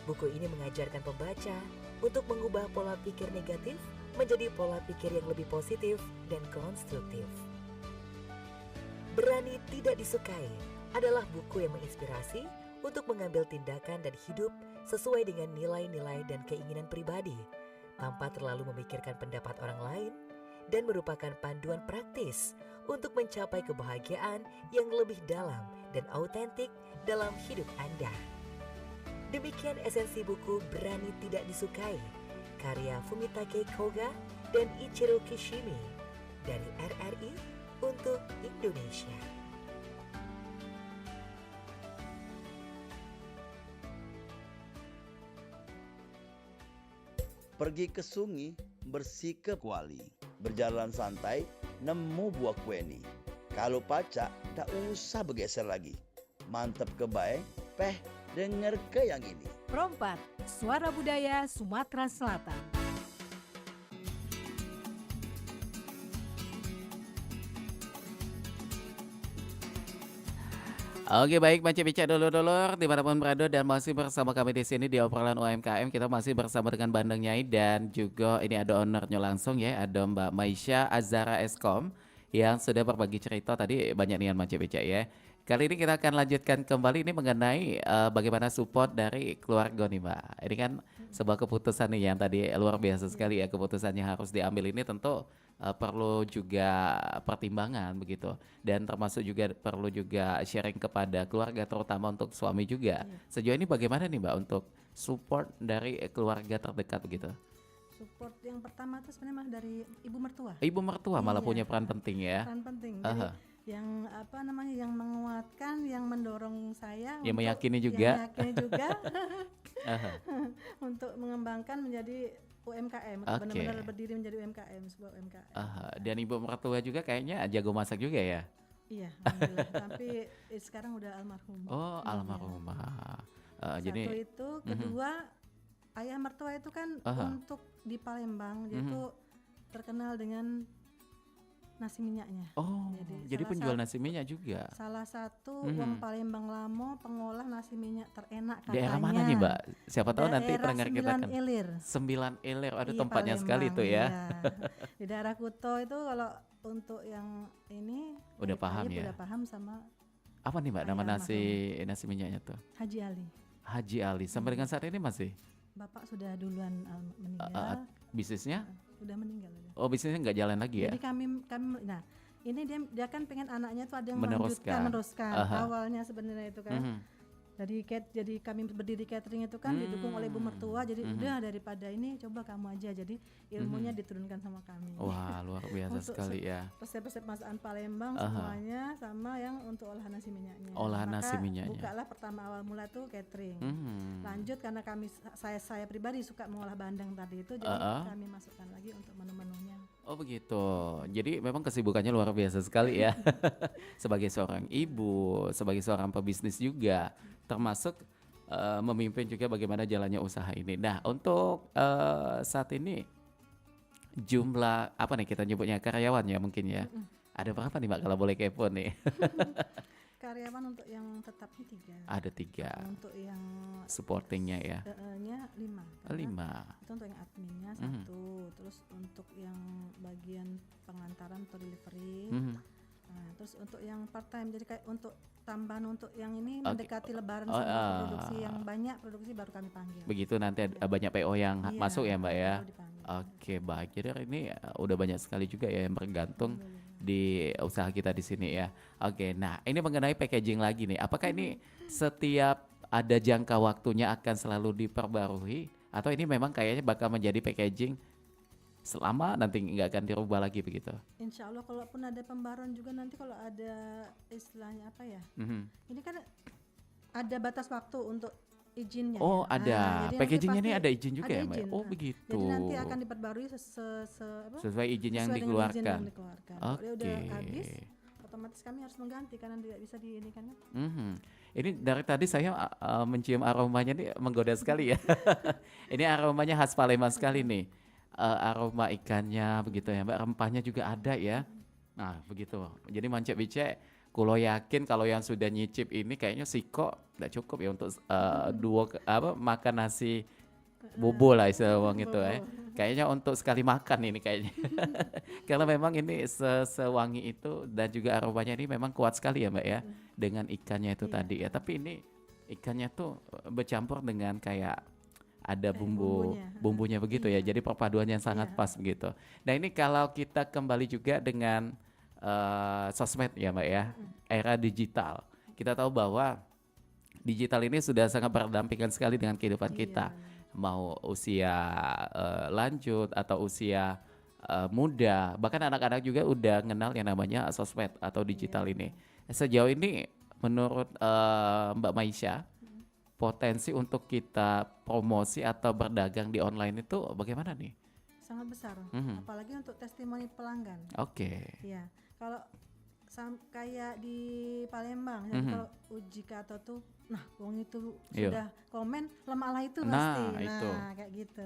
Buku ini mengajarkan pembaca untuk mengubah pola pikir negatif menjadi pola pikir yang lebih positif dan konstruktif. Berani Tidak Disukai adalah buku yang menginspirasi untuk mengambil tindakan dan hidup sesuai dengan nilai-nilai dan keinginan pribadi, tanpa terlalu memikirkan pendapat orang lain, dan merupakan panduan praktis untuk mencapai kebahagiaan yang lebih dalam dan autentik dalam hidup Anda. Demikian esensi buku Berani Tidak Disukai, karya Fumitake Koga dan Ichiro Kishimi dari RRI untuk Indonesia. Pergi ke sungai, bersikap kuali. Berjalan santai, nemu buah kueni. Kalau pacak, tak usah bergeser lagi. Mantap ke baik, denger ke yang ini. Perompak, Suara Budaya Sumatera Selatan. Oke, baik Mace Bica dulur-dulur dimanapun berada dan masih bersama kami di sini di obrolan UMKM. Kita masih bersama dengan Bandeng Nyai dan juga ini ada ownernya langsung ya, ada Mbak Maisha Azara Eskom yang sudah berbagi cerita tadi banyak nih Mace Bica ya. Kali ini kita akan lanjutkan kembali ini mengenai bagaimana support dari keluarga nih Mbak. Ini kan sebuah keputusan nih yang tadi luar biasa sekali ya, keputusannya harus diambil ini tentu perlu juga pertimbangan begitu, dan termasuk juga perlu juga sharing kepada keluarga terutama untuk suami juga. Sejauh ini bagaimana nih Mbak untuk support dari keluarga terdekat begitu? Support yang pertama itu sebenarnya mah dari ibu mertua. Ibu mertua malah Iya. punya peran penting ya. Peran penting. Aha. Jadi yang yang menguatkan, yang mendorong saya, Yang untuk- meyakini juga. yang meyakini juga Aha. untuk mengembangkan menjadi UMKM, Oke. benar-benar berdiri menjadi UMKM, sebuah UMKM. Aha. Dan ibu mertua juga kayaknya jago masak juga ya. Iya, alhamdulillah. Tapi sekarang udah almarhum. Oh, Iya. almarhumah. Satu Jadi itu, kedua ayah mertua itu kan Aha. untuk di Palembang dia itu terkenal dengan nasi minyaknya. oh, jadi salah penjual nasi minyak juga. Salah satu wong Palembang Lamo pengolah nasi minyak terenak katanya. Daerah mana nih Mbak? Siapa tahu nanti Daerah pendengar kita Sembilan kan. Ilir. 9 Ilir, ada Iya, tempatnya sekali Palembang, tuh ya. iya. Di daerah Kuto itu kalau untuk yang ini Udah Taib paham ya? Udah paham sama Apa nih Mbak nama Ayah nasi minyaknya tuh? Haji Ali. Haji Ali. Sampai dengan saat ini masih Bapak sudah duluan meninggal. bisnisnya? Sudah meninggal. Oh, bisnisnya nggak jalan lagi ya? Jadi kami nah ini dia kan pengen anaknya tuh ada yang Meneruskan. meneruskan. Aha. Awalnya sebenarnya itu kan. Mhm. Jadi kami berdiri catering itu kan didukung oleh ibu mertua. Jadi udah daripada ini coba kamu aja. Jadi ilmunya diturunkan sama kami. Wah, luar biasa Untuk sekali ya. Resep-resep masakan Palembang Aha. semuanya sama yang untuk olahan nasi minyaknya. Olahan nasi minyaknya. Bukalah pertama awal mula tuh catering. Mhm. Lanjut karena saya pribadi suka mengolah bandeng tadi itu, jadi kami masukkan lagi untuk menu-menunya. Oh begitu. Jadi memang kesibukannya luar biasa sekali ya. Sebagai seorang ibu, sebagai seorang pebisnis juga, termasuk memimpin juga bagaimana jalannya usaha ini. Nah, untuk saat ini jumlah apa nih kita nyebutnya karyawan ya mungkin ya. Ada berapa nih Mbak kalau boleh kepo nih? Karyawan untuk yang tetapnya 3. Ada 3. Untuk yang Supportingnya ya. nya 5. 5. Itu untuk yang adminnya 1. Terus untuk yang bagian pengantaran atau delivery. Nah, terus untuk yang part time, jadi kayak untuk tambahan untuk yang ini mendekati lebaran sebelum produksi yang banyak produksi baru kami panggil. Begitu nanti ada banyak PO yang Iya, masuk ya Mbak ya. baru dipanggil. Oke, baik. Jadi hari ini udah banyak sekali juga ya yang bergantung di usaha kita di sini ya. Oke, nah ini mengenai packaging lagi nih. Apakah ini setiap ada jangka waktunya akan selalu diperbarui atau ini memang kayaknya bakal menjadi packaging selama nanti nggak akan dirubah lagi begitu? Insya Allah kalaupun ada pembaruan juga nanti kalau ada istilahnya apa ya? Ini kan ada batas waktu untuk izinnya. Oh ya. ada, Jadi nanti packagingnya ini pasti ada izin juga ada ya Mbak? izin. Oh Nah, begitu. Jadi nanti akan diperbarui Sesuai izin yang sesuai dengan izin dikeluarkan. yang dikeluarkan. Kalau dia udah Oke. habis, otomatis kami harus mengganti karena tidak bisa di ini kan. Mhm. Ini dari tadi saya mencium aromanya nih menggoda sekali ya. Ini aromanya khas Palembang sekali nih. Aroma ikannya begitu ya Mbak, rempahnya juga ada ya. Nah begitu. Jadi Mancep Bice, kulo yakin kalau yang sudah nyicip ini kayaknya siko tidak cukup ya untuk makan nasi bobo lah istilah wong itu ya. Kayaknya untuk sekali makan ini kayaknya. Karena memang ini sewangi itu dan juga aromanya ini memang kuat sekali ya Mbak ya. Dengan ikannya itu tadi ya. Tapi ini ikannya tuh bercampur dengan kayak ada bumbunya begitu ya. Jadi perpaduan yang sangat pas begitu. Nah ini kalau kita kembali juga dengan sosmed ya Mbak ya. Era digital. Kita tahu bahwa digital ini sudah sangat berdampingan sekali dengan kehidupan kita. Mau usia lanjut atau usia muda, bahkan anak-anak juga udah kenal yang namanya sosmed atau digital ini. Sejauh ini menurut Mbak Maisha, potensi untuk kita promosi atau berdagang di online itu bagaimana nih? Sangat besar, apalagi untuk testimoni pelanggan. Oke. Ya, kalau kayak di Palembang, ya, kalau uji kata tuh, nah wong itu sudah komen lemah lah itu pasti. Itu. Kayak gitu.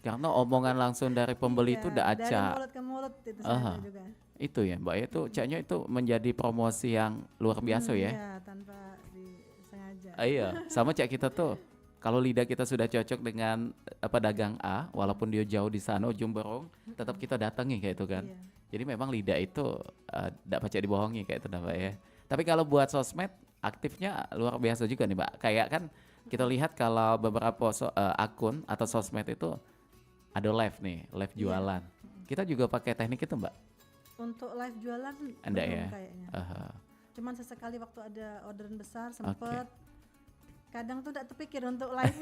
Karena omongan langsung dari pembeli itu udah acak. Dari mulut ke mulut itu juga. Itu ya Mbak, itu kayaknya itu menjadi promosi yang luar biasa ya. Iya, tanpa disengaja. Iya, sama cak kita tuh. Kalau lidah kita sudah cocok dengan pedagang A, walaupun dia jauh di sana ujung berung, tetap kita datangi kayak itu kan. Iya. Jadi memang lidah itu tidak pacak dibohongi kayak itu Mbak ya. Tapi kalau buat sosmed aktifnya luar biasa juga nih Mbak. Kayak kan kita lihat kalau beberapa akun atau sosmed itu ada live nih, live jualan. Kita juga pakai teknik itu Mbak. Untuk live jualan Anda belum ya? kayaknya. Cuman sesekali waktu ada orderan besar sempet. Kadang tuh tidak terpikir untuk live.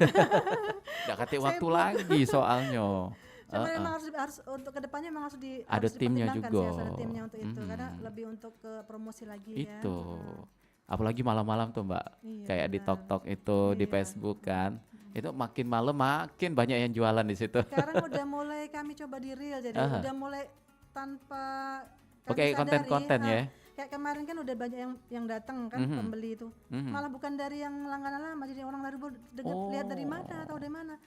Nggak kasih waktu lagi soalnya. Cuma memang harus untuk kedepannya memang harus ada timnya juga. Sih, ada timnya untuk itu karena lebih untuk ke promosi lagi itu. Ya. Apalagi malam-malam tuh Mbak. Iya, kayak di TikTok itu di Facebook kan. Itu makin malam makin banyak yang jualan di situ. Sekarang udah mulai kami coba di reel jadi udah mulai tanpa Oke, konten-konten ya. Kayak kemarin kan udah banyak yang datang kan pembeli itu. Malah bukan dari yang langganan lama jadi orang baru lihat dari mana atau dari mana.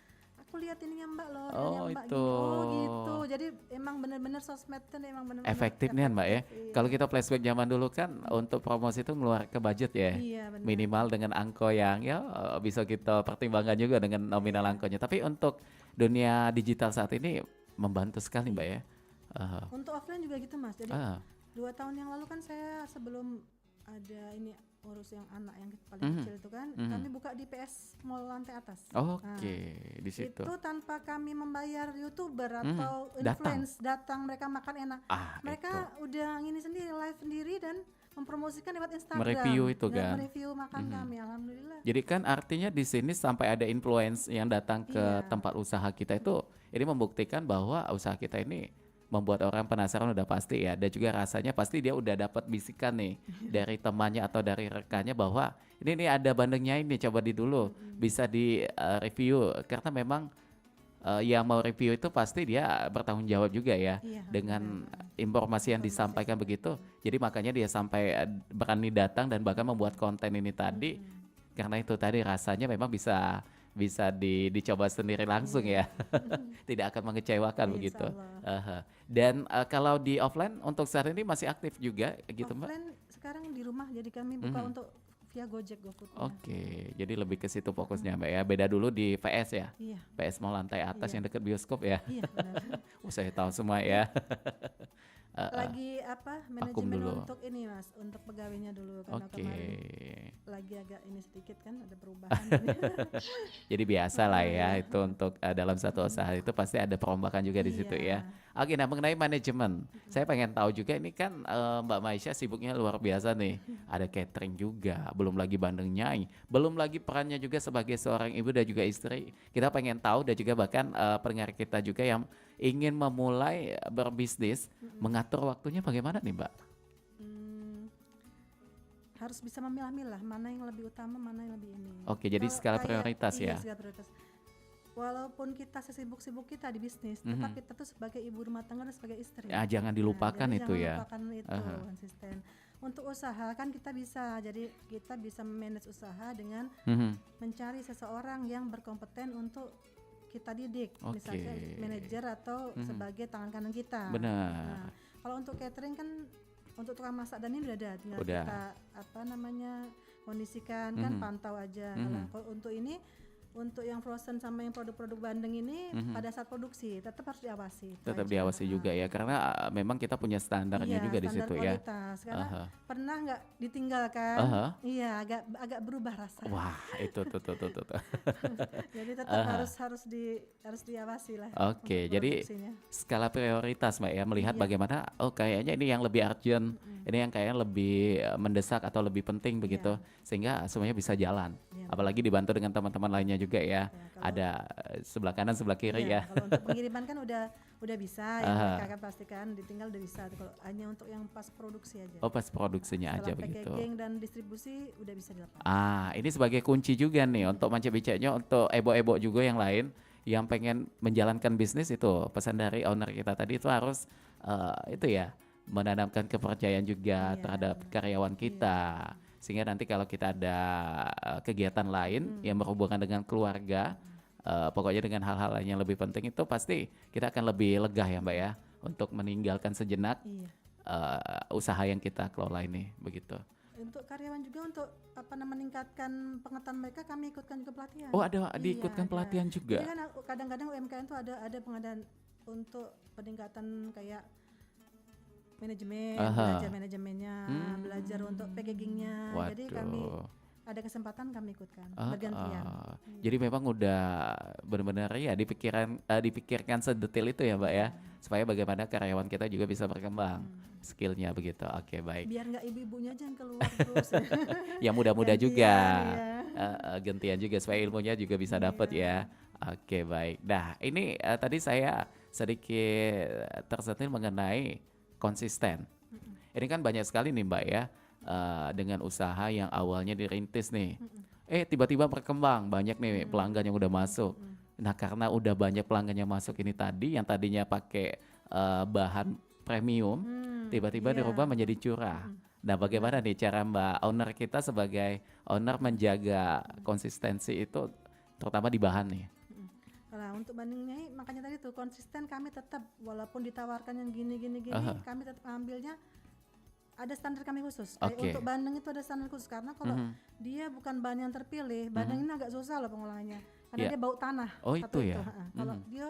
Aku lihat ininya Mbak loh, Mbak itu. Gitu. Jadi emang benar-benar sosmed kan emang benar-benar efektif nih Mbak ya. Iya. Kalau kita flashback zaman dulu kan untuk promosi itu ngeluar ke budget ya. Iya, benar. Minimal dengan angko yang ya bisa kita pertimbangkan juga dengan nominal angkonya. Tapi untuk dunia digital saat ini membantu sekali Mbak ya. Untuk offline juga gitu Mas. Jadi 2 tahun yang lalu kan saya sebelum ada ini urus yang anak yang paling kecil itu kan kami buka di PS Mall lantai atas. Di situ. Itu tanpa kami membayar YouTuber atau influence datang mereka makan enak. Mereka udah ini sendiri live sendiri dan mempromosikan lewat Instagram. Mereview itu kan. Mereview makan kami alhamdulillah. Jadi kan artinya di sini sampai ada influence yang datang ke tempat usaha kita itu ini membuktikan bahwa usaha kita ini membuat orang penasaran udah pasti ya, dan juga rasanya pasti dia udah dapat bisikan nih dari temannya atau dari rekannya bahwa ini ada bandengnya ini coba di dulu bisa di review karena memang yang mau review itu pasti dia bertanggung jawab juga ya dengan informasi yang disampaikan begitu, jadi makanya dia sampai berani datang dan bahkan membuat konten ini tadi karena itu tadi rasanya memang bisa dicoba sendiri langsung ya. Tidak akan mengecewakan begitu. Dan kalau di offline untuk saat ini masih aktif juga gitu Mbak? Offline sekarang di rumah jadi kami buka untuk via Gojek GoFood. Oke, jadi lebih ke situ fokusnya Mbak ya. Beda dulu di PS ya. Iya. PS Mall lantai atas yang dekat bioskop ya. Iya benar. Saya tahu semua ya. Lagi manajemen untuk ini Mas, untuk pegawainya dulu karena kemarin lagi agak ini sedikit kan ada perubahan. Jadi biasa lah ya itu untuk dalam satu usaha itu pasti ada perombakan juga di situ ya. Oke, nah mengenai manajemen, saya pengen tahu juga ini kan Mbak Maisha sibuknya luar biasa nih. Ada catering juga, belum lagi bandeng nyai, belum lagi perannya juga sebagai seorang ibu dan juga istri. Kita pengen tahu dan juga bahkan pendengar kita juga yang ingin memulai berbisnis, mengatur waktunya bagaimana nih Mbak? Harus bisa memilah-milah mana yang lebih utama, mana yang lebih ini. Oke, jadi skala prioritas ya. Skala prioritas. walaupun kita sesibuk-sibuk kita di bisnis, Mhm. tetap kita tuh sebagai ibu rumah tangga dan sebagai istri. Jangan Nah, dilupakan jadi itu jangan ya. lupakan itu Aha. konsisten. Untuk usaha kan kita bisa, jadi kita bisa manage usaha dengan Mhm. mencari seseorang yang berkompeten untuk kita didik, Oke. misalnya manajer atau Mhm. sebagai tangan kanan kita. Benar. Nah, kalau untuk catering kan untuk tukang masak dan ini udah ada, tinggal Udah. kita kondisikan kan, Mhm. pantau aja. Mhm. Nah, kalau untuk ini, untuk yang frozen sama yang produk-produk bandeng ini Mhm. pada saat produksi tetap harus diawasi. Itu Tetap aja. diawasi juga ya, karena memang kita punya standarnya Iya, juga di standar situ ya. kualitas. Karena Aha. pernah nggak ditinggalkan? Aha. Iya, agak berubah rasa. Wah, itu tuh. Jadi tetap harus diawasi lah. Oke, untuk jadi produksinya. skala prioritas Mbak ya, melihat Iya. bagaimana kayaknya ini yang lebih urgent, ini yang kayaknya lebih mendesak atau lebih penting begitu, sehingga semuanya bisa jalan. Iya. Apalagi dibantu dengan teman-teman lainnya juga ya. kalau- Ada sebelah kanan, sebelah kiri Iya, ya. kalau untuk pengiriman kan udah bisa ya, Aha. mereka kan pastikan ditinggal udah bisa. Kalau hanya untuk yang pas produksi aja. Oh, pas produksinya aja Setelah begitu. packaging dan distribusi udah bisa dilakukan. Ini sebagai kunci juga nih untuk Manca Bicanya, untuk ebo-ebo juga yang lain yang pengen menjalankan bisnis itu. Pesan dari owner kita tadi itu harus itu ya, menanamkan kepercayaan juga Iya, terhadap benar. karyawan kita. Sehingga nanti kalau kita ada kegiatan lain yang berhubungan dengan keluarga, pokoknya dengan hal-hal lain yang lebih penting, itu pasti kita akan lebih lega ya Mbak ya, untuk meninggalkan sejenak Iya. usaha yang kita kelola ini begitu. Untuk karyawan juga untuk meningkatkan pengetahuan mereka, kami ikutkan juga pelatihan. Oh, ada Iya, diikutkan ada. pelatihan juga. Jadi kan kadang-kadang UMKM itu ada pengadaan untuk peningkatan kayak manajemen, Aha. belajar manajemennya, belajar untuk packagingnya. Jadi kami ada kesempatan kami ikutkan bergantian. Jadi memang udah benar-benar ya dipikirkan sedetail itu ya Mbak ya, supaya bagaimana karyawan kita juga bisa berkembang skillnya begitu. Oke, baik. Biar nggak ibu-ibunya aja yang keluar terus. Yang muda-muda Gantian, juga, iya. gantian juga supaya ilmunya juga bisa dapat ya. Oke, baik. Nah, ini tadi saya sedikit tersentil mengenai konsisten. Ini kan banyak sekali nih Mbak ya, dengan usaha yang awalnya dirintis nih, tiba-tiba berkembang, banyak nih pelanggan yang udah masuk. Nah, karena udah banyak pelanggan yang masuk ini tadi, yang tadinya pakai bahan premium, tiba-tiba iya. dirubah menjadi curah. Nah, bagaimana nih cara Mbak owner kita sebagai owner menjaga konsistensi itu, terutama di bahan nih? Nah, untuk bandingnya makanya tadi tuh konsisten, kami tetap walaupun ditawarkan yang gini Aha. kami tetap ambilnya ada standar kami khusus. Kayak Oke. untuk bandeng itu ada standar khusus, karena kalau dia bukan bahan yang terpilih, bandeng ini agak susah loh pengolahannya karena Iya. dia bau tanah. Oh, Satu itu ya? Kalau dia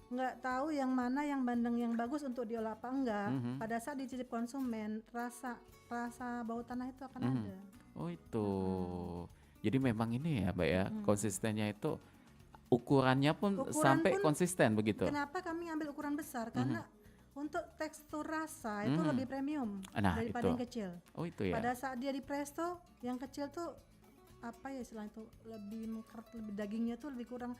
nggak tahu yang mana yang bandeng yang bagus untuk diolah apa enggak, pada saat dicicip konsumen rasa bau tanah itu akan ada. Oh, itu. Jadi memang ini ya Mbak ya, konsistennya itu ukurannya pun Ukuran sampai pun konsisten begitu. Kenapa kami ambil ukuran besar? Karena untuk tekstur rasa itu lebih premium Nah, daripada itu. yang kecil. Oh, itu ya. Pada saat dia di presto, yang kecil tuh apa ya istilahnya itu, lebih mengkeret, lebih dagingnya tuh lebih kurang,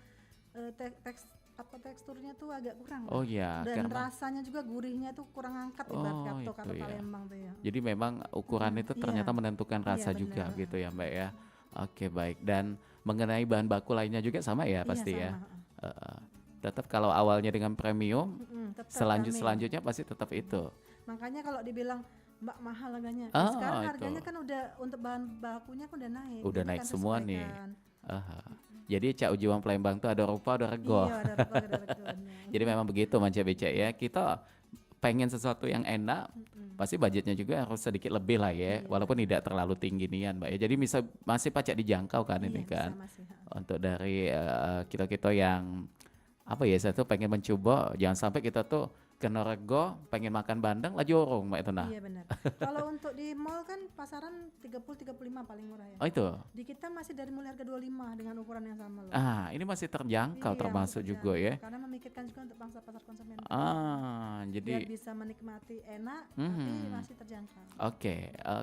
teksturnya tuh agak kurang. Oh iya, Dan karena rasanya juga gurihnya tuh kurang angkat ibarat itu kata ya. Palembang tuh ya. Jadi memang ukuran itu ternyata Iya. menentukan rasa Iya, juga benar. gitu ya Mbak ya. Oke, baik. Dan mengenai bahan baku lainnya juga sama ya pasti Iya, ya. sama. Tetap kalau awalnya dengan premium, Tetap kami. selanjutnya pasti tetap itu. Makanya kalau dibilang Mbak mahal harganya, Oh, sekarang itu. harganya kan udah untuk bahan bakunya kan udah naik. Udah Jadi naik kan semua nih. sesuaikan. Aha. Jadi Cak Ujiwan Palembang tuh ada rupa ada rego. Iya, ada regonya. Jadi memang begitu Manca Beca ya. Kita pengen sesuatu yang enak, pasti budgetnya juga harus sedikit lebih lah ya, walaupun tidak terlalu tinggi nian Mbak ya. Jadi masih pacak dijangkau kan ini Iya, kan. bisa masih, Untuk dari kita yang apa ya, saya tuh pengen mencoba, jangan sampai kita tuh kena rego pengen makan bandeng lah jorong Mbak itu nah. Iya benar. Kalau untuk di mall kan pasaran 30-35 paling murah ya. Oh itu. Di kita masih dari mulai harga 25 dengan ukuran yang sama loh. Ini masih terjangkau Iya, termasuk masih juga ya. terjangkau. Karena memikirkan juga untuk bangsa pasar konsumen. Biar Jadi bisa menikmati enak tapi masih terjangkau. oke,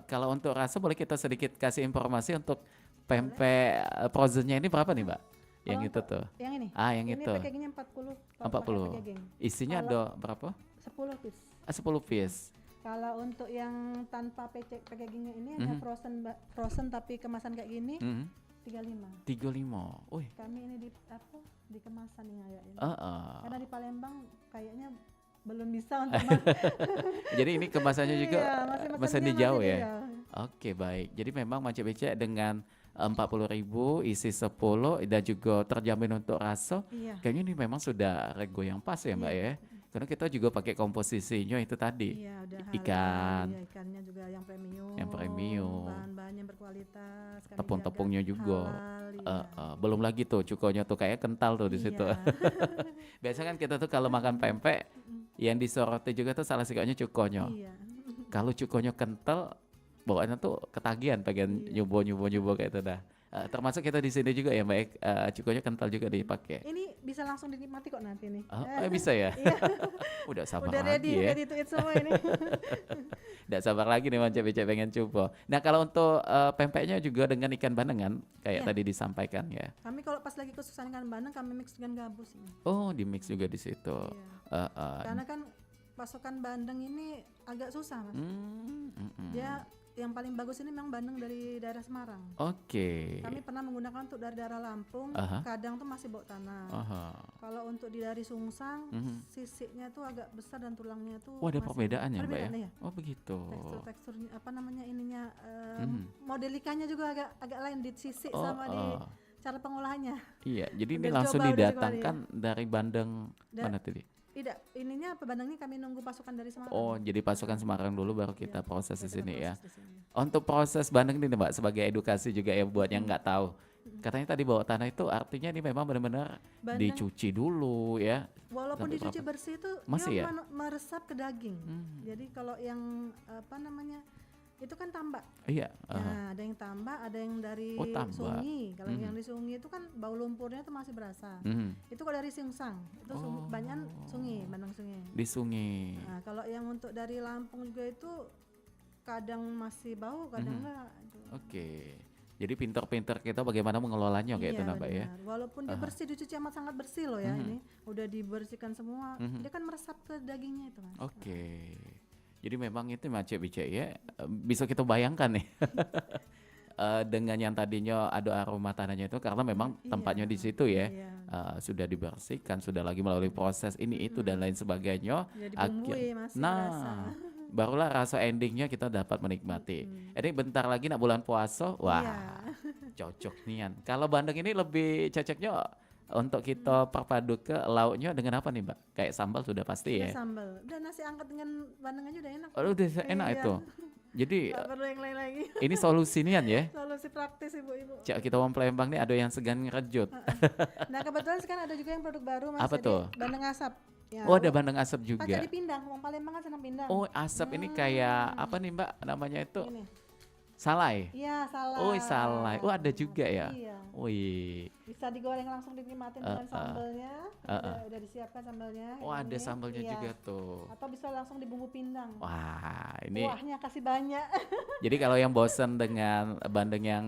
kalau untuk rasa boleh kita sedikit kasih informasi untuk pempek frozennya ini berapa nih Mbak? Yang Kalau itu untuk tuh. Yang ini. Yang Ini itu. packagingnya 40. kalau 40. pakai packaging. Isinya Kalau- ada berapa? 10 piece. 10 piece. Kalau untuk yang tanpa packagingnya ini hanya frozen tapi kemasan kayak gini, Mhm. 35. 35. Wih. Kami ini di kemasan nih kayak ini. Karena di Palembang kayaknya belum bisa untuk Jadi ini kemasannya juga pesan di jauh ya. jauh. Oke, baik. Jadi memang Mace Becek dengan 40.000 isi 10 dan juga terjamin untuk rasa. Iya. Kayaknya ini memang sudah rego yang pas ya, Mbak ya. Karena kita juga pakai komposisinya itu tadi. Iya, udah Ikan. Iya, ikannya juga yang premium. Yang premium. Bahan-bahan yang berkualitas. kami Tepung-tepungnya jaga juga. halal, iya. Belum lagi tuh cukonya tuh kayak kental tuh di situ. Iya. Biasanya kan kita tuh kalau makan pempek yang disoroti juga tuh salah satunya cukonya. Iya. Kalau cukonya kental, bawaannya tuh ketagihan pengen nyubo kayak itu dah. Termasuk kita di sini juga ya Mbak, cukonya kental juga dipakai. Ini bisa langsung dinikmati kok nanti nih. Bisa ya? Iya. Udah sabar Udah lagi ya. ready to eat semua ini. Udah sabar lagi nih Mace Becek pengen coba. Nah kalau untuk pempeknya juga dengan ikan bandengan kayak tadi disampaikan ya. Kami kalau pas lagi kesusahan ikan bandeng kami mix dengan gabus ini. Oh, di mix juga di situ. Karena kan pasokan bandeng ini agak susah Mas. Dia yang paling bagus ini memang bandeng dari daerah Semarang. Oke. Kami pernah menggunakan untuk dari daerah Lampung, kadang tuh masih bau tanah. Kalau untuk dari Sungsang, sisiknya tuh agak besar dan tulangnya tuh Oh, ada masih perbedaannya Mbak ya? perbedaannya, ya. Oh begitu. Teksturnya apa namanya ininya, modelikanya juga agak lain di sisik sama di cara pengolahannya. Iya, jadi ini Udah langsung dicoba, udah didatangkan dari Bandeng mana tadi? Tidak, ininya bandengnya kami nunggu pasokan dari Semarang. Oh, jadi pasukan Semarang dulu baru kita proses di Kita sini ya. proses di sini. Untuk proses bandeng ini Mbak sebagai edukasi juga ya buat yang nggak tahu. Katanya tadi bawa tanah itu artinya ini memang benar-benar Bandeng- dicuci dulu ya. Walaupun Sampai dicuci berapa? bersih itu Masih dia ya? meresap ke daging. Jadi kalau yang apa namanya itu kan tambak. Iya. Nah, ada yang tambak, ada yang dari Oh, tambak. sungi. Kalau yang di sungi itu kan bau lumpurnya itu masih berasa. Itu kalau dari Sungsang, itu banyak sungi, bandeng sungi. Di sungai. Nah, kalau yang untuk dari Lampung juga itu kadang masih bau, kadang enggak. Itu. Oke. Jadi pinter-pinter kita bagaimana mengelolanya kayak itu Iya, Mbak ya. benar. Walaupun dia bersih, dicuci amat sangat bersih loh ya ini. Udah dibersihkan semua, dia kan meresap ke dagingnya itu Mas. Oke. Jadi memang itu Mace Becek ya, bisa kita bayangkan nih. Dengan yang tadinya ada aroma tanahnya itu karena memang tempatnya di situ ya. Sudah dibersihkan, sudah lagi melalui proses ini itu dan lain sebagainya. Jadi bumbui masih berasa. Barulah rasa endingnya kita dapat menikmati. Ini bentar lagi nak bulan puasa, wah cocok nian. Kalau bandeng ini lebih cocoknya untuk kita perpadu ke lauknya dengan apa nih Mbak? Kayak sambal sudah pasti ya. Sambal. Udah nasi angkat dengan bandeng aja udah enak. Oh, udah enak Iya. itu. Jadi Nggak perlu yang lain lagi. ini solusinya ya. Solusi praktis ibu-ibu. Cak kita orang Palembang nih ada yang segan ngerejut. Nah kebetulan sekarang ada juga yang produk baru Mas. Apa Jadi tuh? bandeng asap. Ya, Oh ada bandeng asap Pakai juga. dipindang. Orang Palembang kan senang pindang. Oh asap ini kayak apa nih Mbak namanya itu? Ini. Salai. Iya salah. Oh salai. Oh ada juga ya. Iya. Wih. Bisa digoreng langsung dinikmatin dengan sambalnya. Udah disiapkan sambalnya. Oh ada ini. sambalnya Iya. juga tuh. Atau bisa langsung dibumbu pindang. Wah ini. Kuahnya kasih banyak. Jadi kalau yang bosan dengan bandeng yang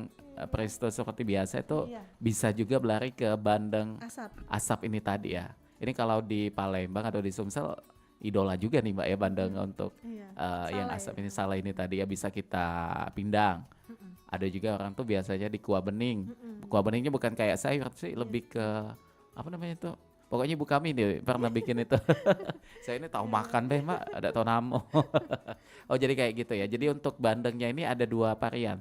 presto seperti biasa itu Iya. bisa juga berlari ke bandeng Asap. asap ini tadi ya. Ini kalau di Palembang atau di Sumsel idola juga nih Mbak ya bandeng untuk Iya. yang Salai. asap ini salah ini tadi ya bisa kita pindang. Ada juga orang tuh biasanya di kuah bening. Kuah beningnya bukan kayak sayur sih, lebih ke apa namanya itu? Pokoknya ibu kami nih pernah bikin itu. Saya ini tahu makan deh Mbak, ada tahu namo. Oh jadi kayak gitu ya. Jadi untuk bandengnya ini ada 2 varian.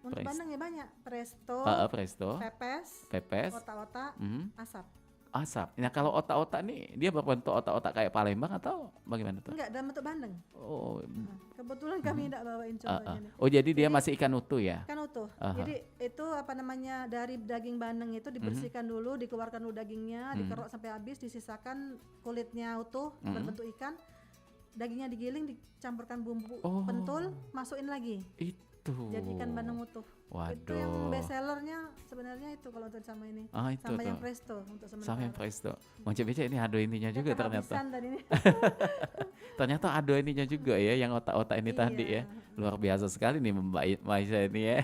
Untuk bandeng ya banyak. Presto, Presto, pepes, pepes, otak-otak, asap. asap. Nah kalau otak-otak nih dia berbentuk otak-otak kayak Palembang atau bagaimana tuh? Enggak, dalam bentuk bandeng. Oh, Nah, kebetulan kami tidak bawain combanya nih. oh jadi dia masih ikan utuh ya? Kan utuh. Jadi itu apa namanya dari daging bandeng itu dibersihkan dulu, dikeluarkan dulu dagingnya, dikerok sampai habis, disisakan kulitnya utuh berbentuk ikan. Dagingnya digiling, dicampurkan bumbu pentul, masukin lagi. Itu. Jadi ikan bandeng utuh. Itu yang Waduh. best sellernya sebenarnya itu kalau untuk sama ini. Itu sama yang tuh. presto untuk sementara. Sama yang presto. Mace Becek ini ada ininya Ya, juga ternyata. kehabisan tadi ini. Ternyata ada ininya juga ya yang otak-otak ini tadi ya. Luar biasa sekali nih Mbak Maisha ini ya.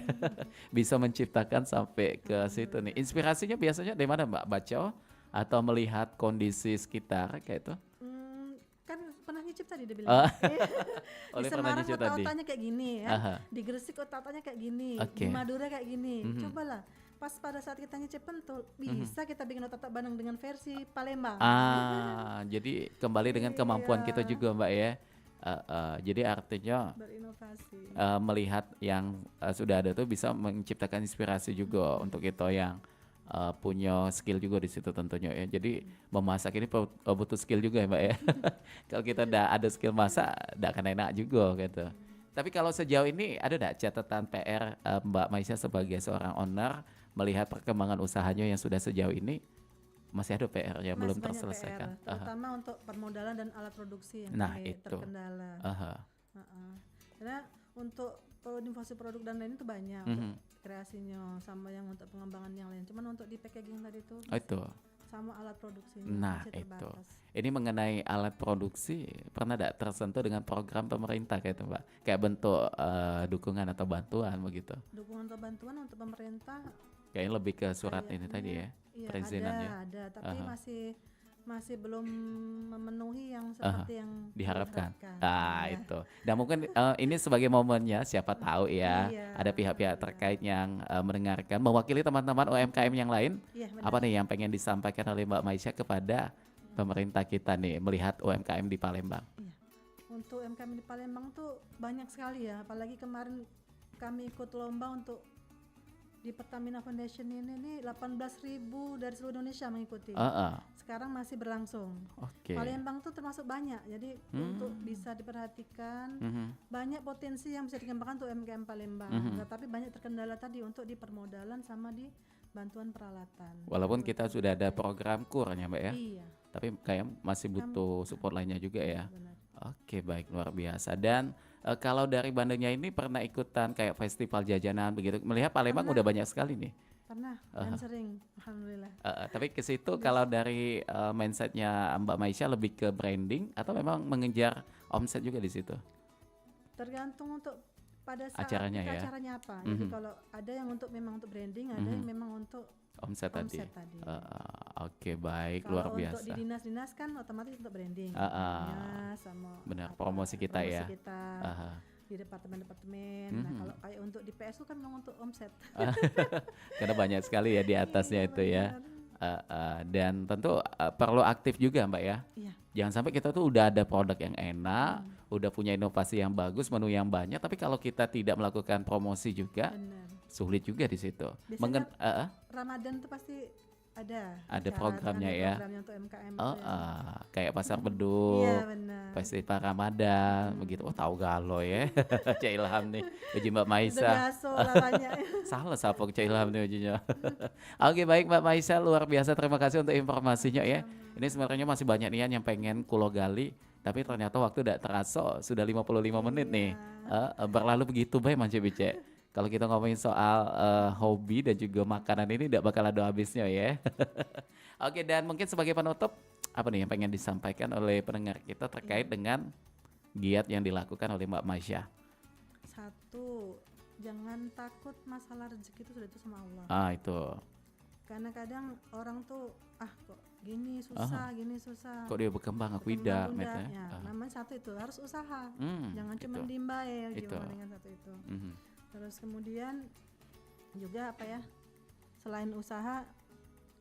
Bisa menciptakan sampai ke situ nih. Inspirasinya biasanya dari mana Mbak? Baca atau melihat kondisi sekitar kayak itu? Kan pernah nyicip tadi dia Oh. bilang. Di Oleh pernah Semarang nyicip tadi. otak-otaknya kayak gini ya. Aha. Di Gresik otak-otaknya kayak gini. Oke. Di Madura kayak gini. Mhm. Cobalah. Pas pada saat kita nyicip pentul, bisa kita bikin otak-otak Bandung dengan versi Palembang. Jadi kembali dengan kemampuan kita juga Mbak ya. Jadi artinya Berinovasi. melihat yang sudah ada tuh bisa menciptakan inspirasi juga untuk kita yang punya skill juga di situ tentunya ya. Jadi memasak ini butuh skill juga ya Mbak ya. Kalau kita udah ada skill masak, udah akan enak juga gitu. Tapi kalau sejauh ini ada enggak catatan PR Mbak Maisha sebagai seorang owner melihat perkembangan usahanya yang sudah sejauh ini? Masih ada PR yang belum Masih banyak terselesaikan. PR, terutama untuk permodalan dan alat produksi yang Nah, kami itu. terkendala. Karena untuk inovasi produk dan lain itu banyak untuk kreasinya sama yang untuk pengembangan yang lain. Cuman untuk di packaging tadi itu Itu. sama alat produksinya Nah, masih itu. terbatas. Ini mengenai alat produksi, pernah tidak tersentuh dengan program pemerintah kayak itu Mbak? Kayak bentuk dukungan atau bantuan begitu? Dukungan atau bantuan untuk pemerintah Kayaknya lebih ke surat ini kayaknya, tadi ya, iya, perizinannya. ada, tapi Aha. masih belum memenuhi yang seperti yang Diharapkan. Iya. Itu. Dan mungkin ini sebagai momennya, siapa tahu ya, Iya, ada pihak-pihak terkait yang mendengarkan, mewakili teman-teman UMKM yang lain. Iya, benar. Apa nih yang pengen disampaikan oleh Mbak Maisha kepada pemerintah kita nih melihat UMKM di Palembang? Iya. Untuk UMKM di Palembang tuh banyak sekali ya, apalagi kemarin kami ikut lomba untuk di Pertamina Foundation ini 18.000 dari seluruh Indonesia mengikuti. Sekarang masih berlangsung. Oke. Palembang tuh termasuk banyak, jadi untuk bisa diperhatikan banyak potensi yang bisa dikembangkan untuk UMKM Palembang. Tetapi banyak terkendala tadi untuk di permodalan sama di bantuan peralatan. Walaupun kita sudah ada program kurnya Mbak ya, Iya, tapi kayak masih butuh support lainnya juga ya. benar. Oke, baik, luar biasa. Dan kalau dari Bandungnya ini pernah ikutan kayak festival jajanan begitu? Melihat Palembang Pernah. udah banyak sekali nih. Pernah dan sering, alhamdulillah. Tapi ke situ kalau dari mindsetnya Mbak Maisha lebih ke branding atau memang mengejar omset juga di situ? Tergantung untuk pada saat Acaranya ya? acaranya apa. Jadi kalau ada yang untuk memang untuk branding, ada yang memang untuk Omset tadi. omset tadi. Oke, baik, Kalau luar untuk di biasa. dinas-dinas kan otomatis untuk branding. Ya, sama Benar, apa, promosi kita ya. kita di departemen-departemen. Nah, kalau kayak untuk di PSU kan memang untuk omset. Karena banyak sekali ya di atasnya itu ya. Dan tentu perlu aktif juga Mbak ya. Iya. Jangan sampai kita tuh udah ada produk yang enak, udah punya inovasi yang bagus, menu yang banyak, tapi kalau kita tidak melakukan promosi juga, Benar. sulit juga di situ. Biasanya Ramadan tuh pasti ada acara, programnya ada ya. programnya untuk UMKM itu ya. Kayak pasar beduk, Iya, benar. festival Ramadan, begitu. Oh, tahu galo ya. Cak Ilham nih, uji Mbak Udah Maisha. biasa lah banyak. Salah siapa Cak Ilham nih ujinya. Oke, baik Mbak Maisha, luar biasa, terima kasih untuk informasinya ya. Ini sebenarnya masih banyak nih yang pengen kulo gali, tapi ternyata waktu udah terasa sudah 55 menit nih. Berlalu begitu baik Mance Bice. Kalau kita ngomongin soal hobi dan juga makanan ini tidak bakal ada habisnya ya. Oke, dan mungkin sebagai penutup, apa nih yang pengen disampaikan oleh pendengar kita terkait dengan giat yang dilakukan oleh Mbak Maisha? Satu, jangan takut masalah rezeki itu sudah itu sama Allah. Itu. Karena kadang orang tuh kok gini susah. Kok dia berkembang aku Berkembang tidak, bunda. Met, Ya, namanya satu itu harus usaha. Jangan cuma itu. diem bae Itu. gimana dengan satu itu. Mhm. Terus kemudian juga apa ya? Selain usaha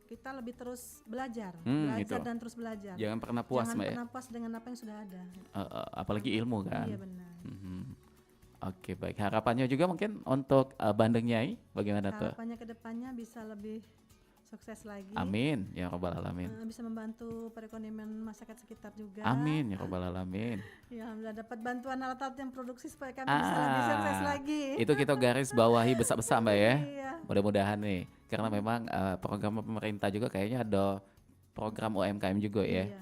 kita lebih terus belajar itu. dan terus belajar. Jangan pernah puas Jangan Mbak ya. pernah puas dengan apa yang sudah ada. Apalagi ilmu kan. Iya benar. Oke, baik. Harapannya juga mungkin untuk Bandeng Nyai bagaimana tuh? Harapannya ke depannya bisa lebih sukses lagi. Amin ya robbal alamin. Bisa membantu perekonomian masyarakat sekitar juga. Amin ya robbal alamin. Ya, alhamdulillah dapat bantuan alat-alat yang produksi supaya kami bisa lebih sukses lagi. Itu kita garis bawahi besar-besar Mbak ya. Iya. Mudah-mudahan nih, karena memang program pemerintah juga kayaknya ada program UMKM juga ya. Iya.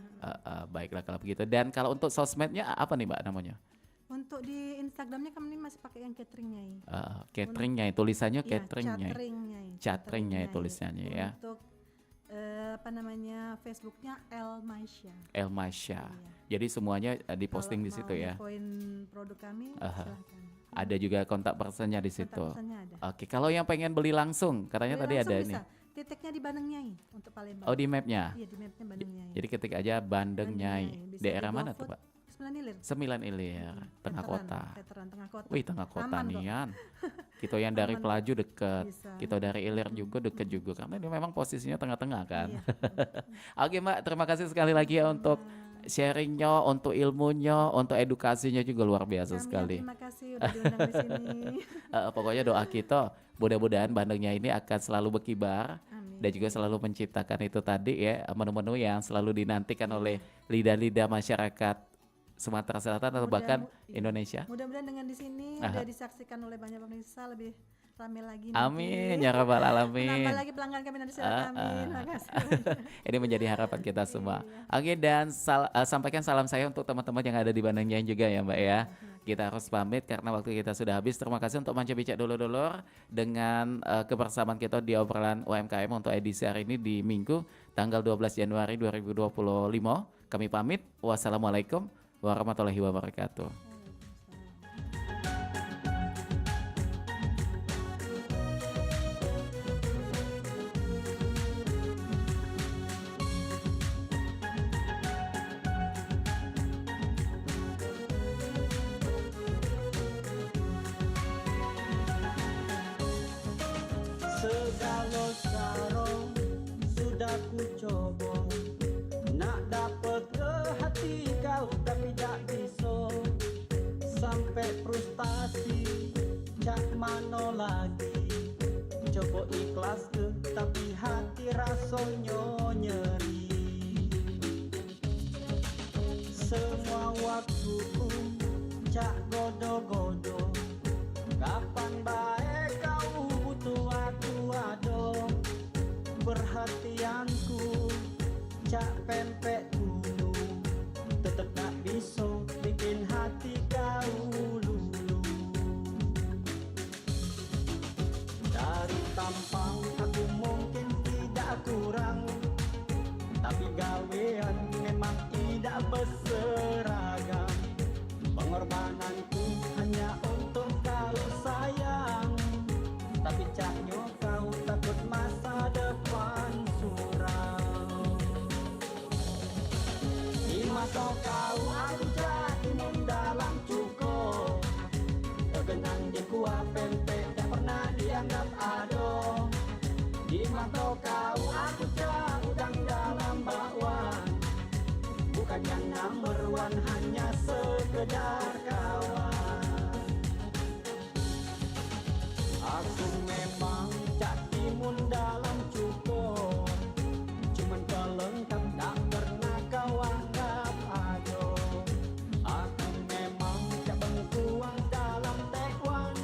Baiklah kalau begitu. Dan kalau untuk sosmednya apa nih Mbak namanya? Untuk di Instagramnya kami masih pakai yang cateringnya. Cateringnya, tulisannya Iya, cateringnya. Cateringnya tulisannya ya. Untuk Facebooknya El Maisha. El Maisha. Iya. Jadi semuanya diposting di situ ya. Poin produk kami silahkan. Ada juga kontak personnya di situ. Kontak personnya ada. Oke, kalau yang pengen beli langsung, katanya tadi Langsung ada bisa. ini. Titiknya di Bandeng Nyai untuk Palembang. Oh, di mapnya. Iya, di mapnya Bandeng Nyai. Jadi ketik aja Bandeng Bandeng Nyai. Nyai. Bisa Daerah di mana GoFood, tuh Pak? 9 ilir. 9 ilir, tengah kota. Veteran tengah kota. Wih, tengah kota Aman kok. nian. Kita yang dari Aman. Pelaju deket, Bisa. kita dari Ilir juga deket juga, karena ini memang posisinya tengah-tengah kan. Iya. Oke Mbak, terima kasih sekali lagi ya untuk sharingnya, untuk ilmunya, untuk edukasinya juga luar biasa Kami sekali. terima kasih udah diundang di sini. Pokoknya doa kita mudah-mudahan Bandengnya ini akan selalu berkibar. Amin. Dan juga selalu menciptakan itu tadi ya, menu-menu yang selalu dinantikan oleh lidah-lidah masyarakat Sumatera Selatan atau bahkan Indonesia. Mudah-mudahan dengan di sini Aha. udah disaksikan oleh banyak pemirsa, lebih ramai lagi. Amin nanti. ya rabbal alamin. Menambah lagi pelanggan kami nanti silakan. Amin. Makasih. Ini menjadi harapan kita semua. Oke, dan sampaikan salam saya untuk teman-teman yang ada di Bandengnya juga ya Mbak ya. Kita harus pamit karena waktu kita sudah habis. Terima kasih untuk Manja Bicak dulur-dulur dengan kebersamaan kita di obrolan UMKM untuk edisi hari ini di Minggu tanggal 12 Januari 2025. Kami pamit. Wassalamualaikum warahmatullahi wabarakatuh. Segala sarung sudah ku coba, nak dapat ke hati kau tapi tak bisa. Sampai frustasi, cak mano lagi. Coba ikhlas ke tapi hati rasanya nyeri. Semua waktuku cak godo-godo. Kapan baik kau butuh aku ado. Perhatianku cak pempek dulu. Tetep tak bisa bikin hati kau lulu. Dari tampang aku mungkin tidak kurang, tapi gawean memang tidak berseragam. Pengorbananku hanya untuk kau sayang, tapi caknya kau takut masa depan suram. Di mata kau aku jatuh dalam cukup, tergenang di kuah pempek tak pernah dianggap ado. Di mata kau aku jatuh dalam bakwan, bukan yang number one, hanya sekedar kawan. Aku memang cak timun dalam cukup, cuman pelengkap tak pernah kau anggap ado. Aku memang cak bengkuang dalam tekwan,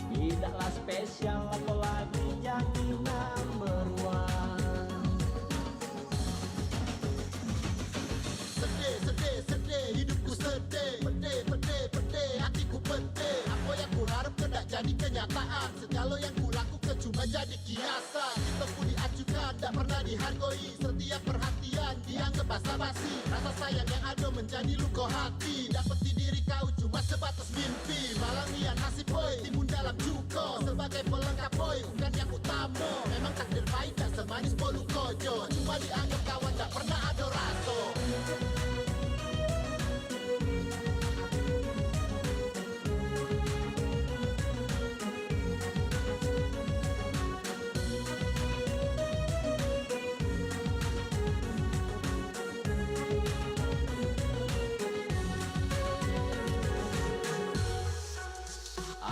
tidaklah spesial apalagi jadi number one. Sedih, hidupku sedih. Pedih, hatiku pedih. Apa yang ku harap tidak jadi kenyataan. Segala yang ku lakukan cuma jadi kiasan. Hidupku diacukan, tak pernah dihargoi. Setiap perhatian dianggap basa-basi. Rasa sayang yang ada menjadi luka hati. Dapati diri kau cuma sebatas mimpi. Malang nian nasib boy, timun dalam cuko. Sebagai pelengkap boy, bukan yang utama. Memang takdir baik tak semanis bolu kojo. Cuma dianggap kawan, tak pernah ada rasa.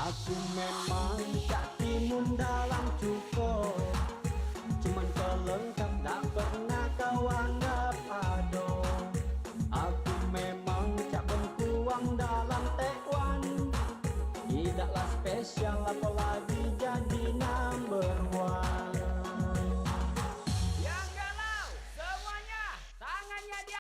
Aku memang tak timun dalam cukup, cuman pelengkap tak pernah kau anggap ado. Aku memang tak bengkuang dalam tekwan, tidaklah spesial apalagi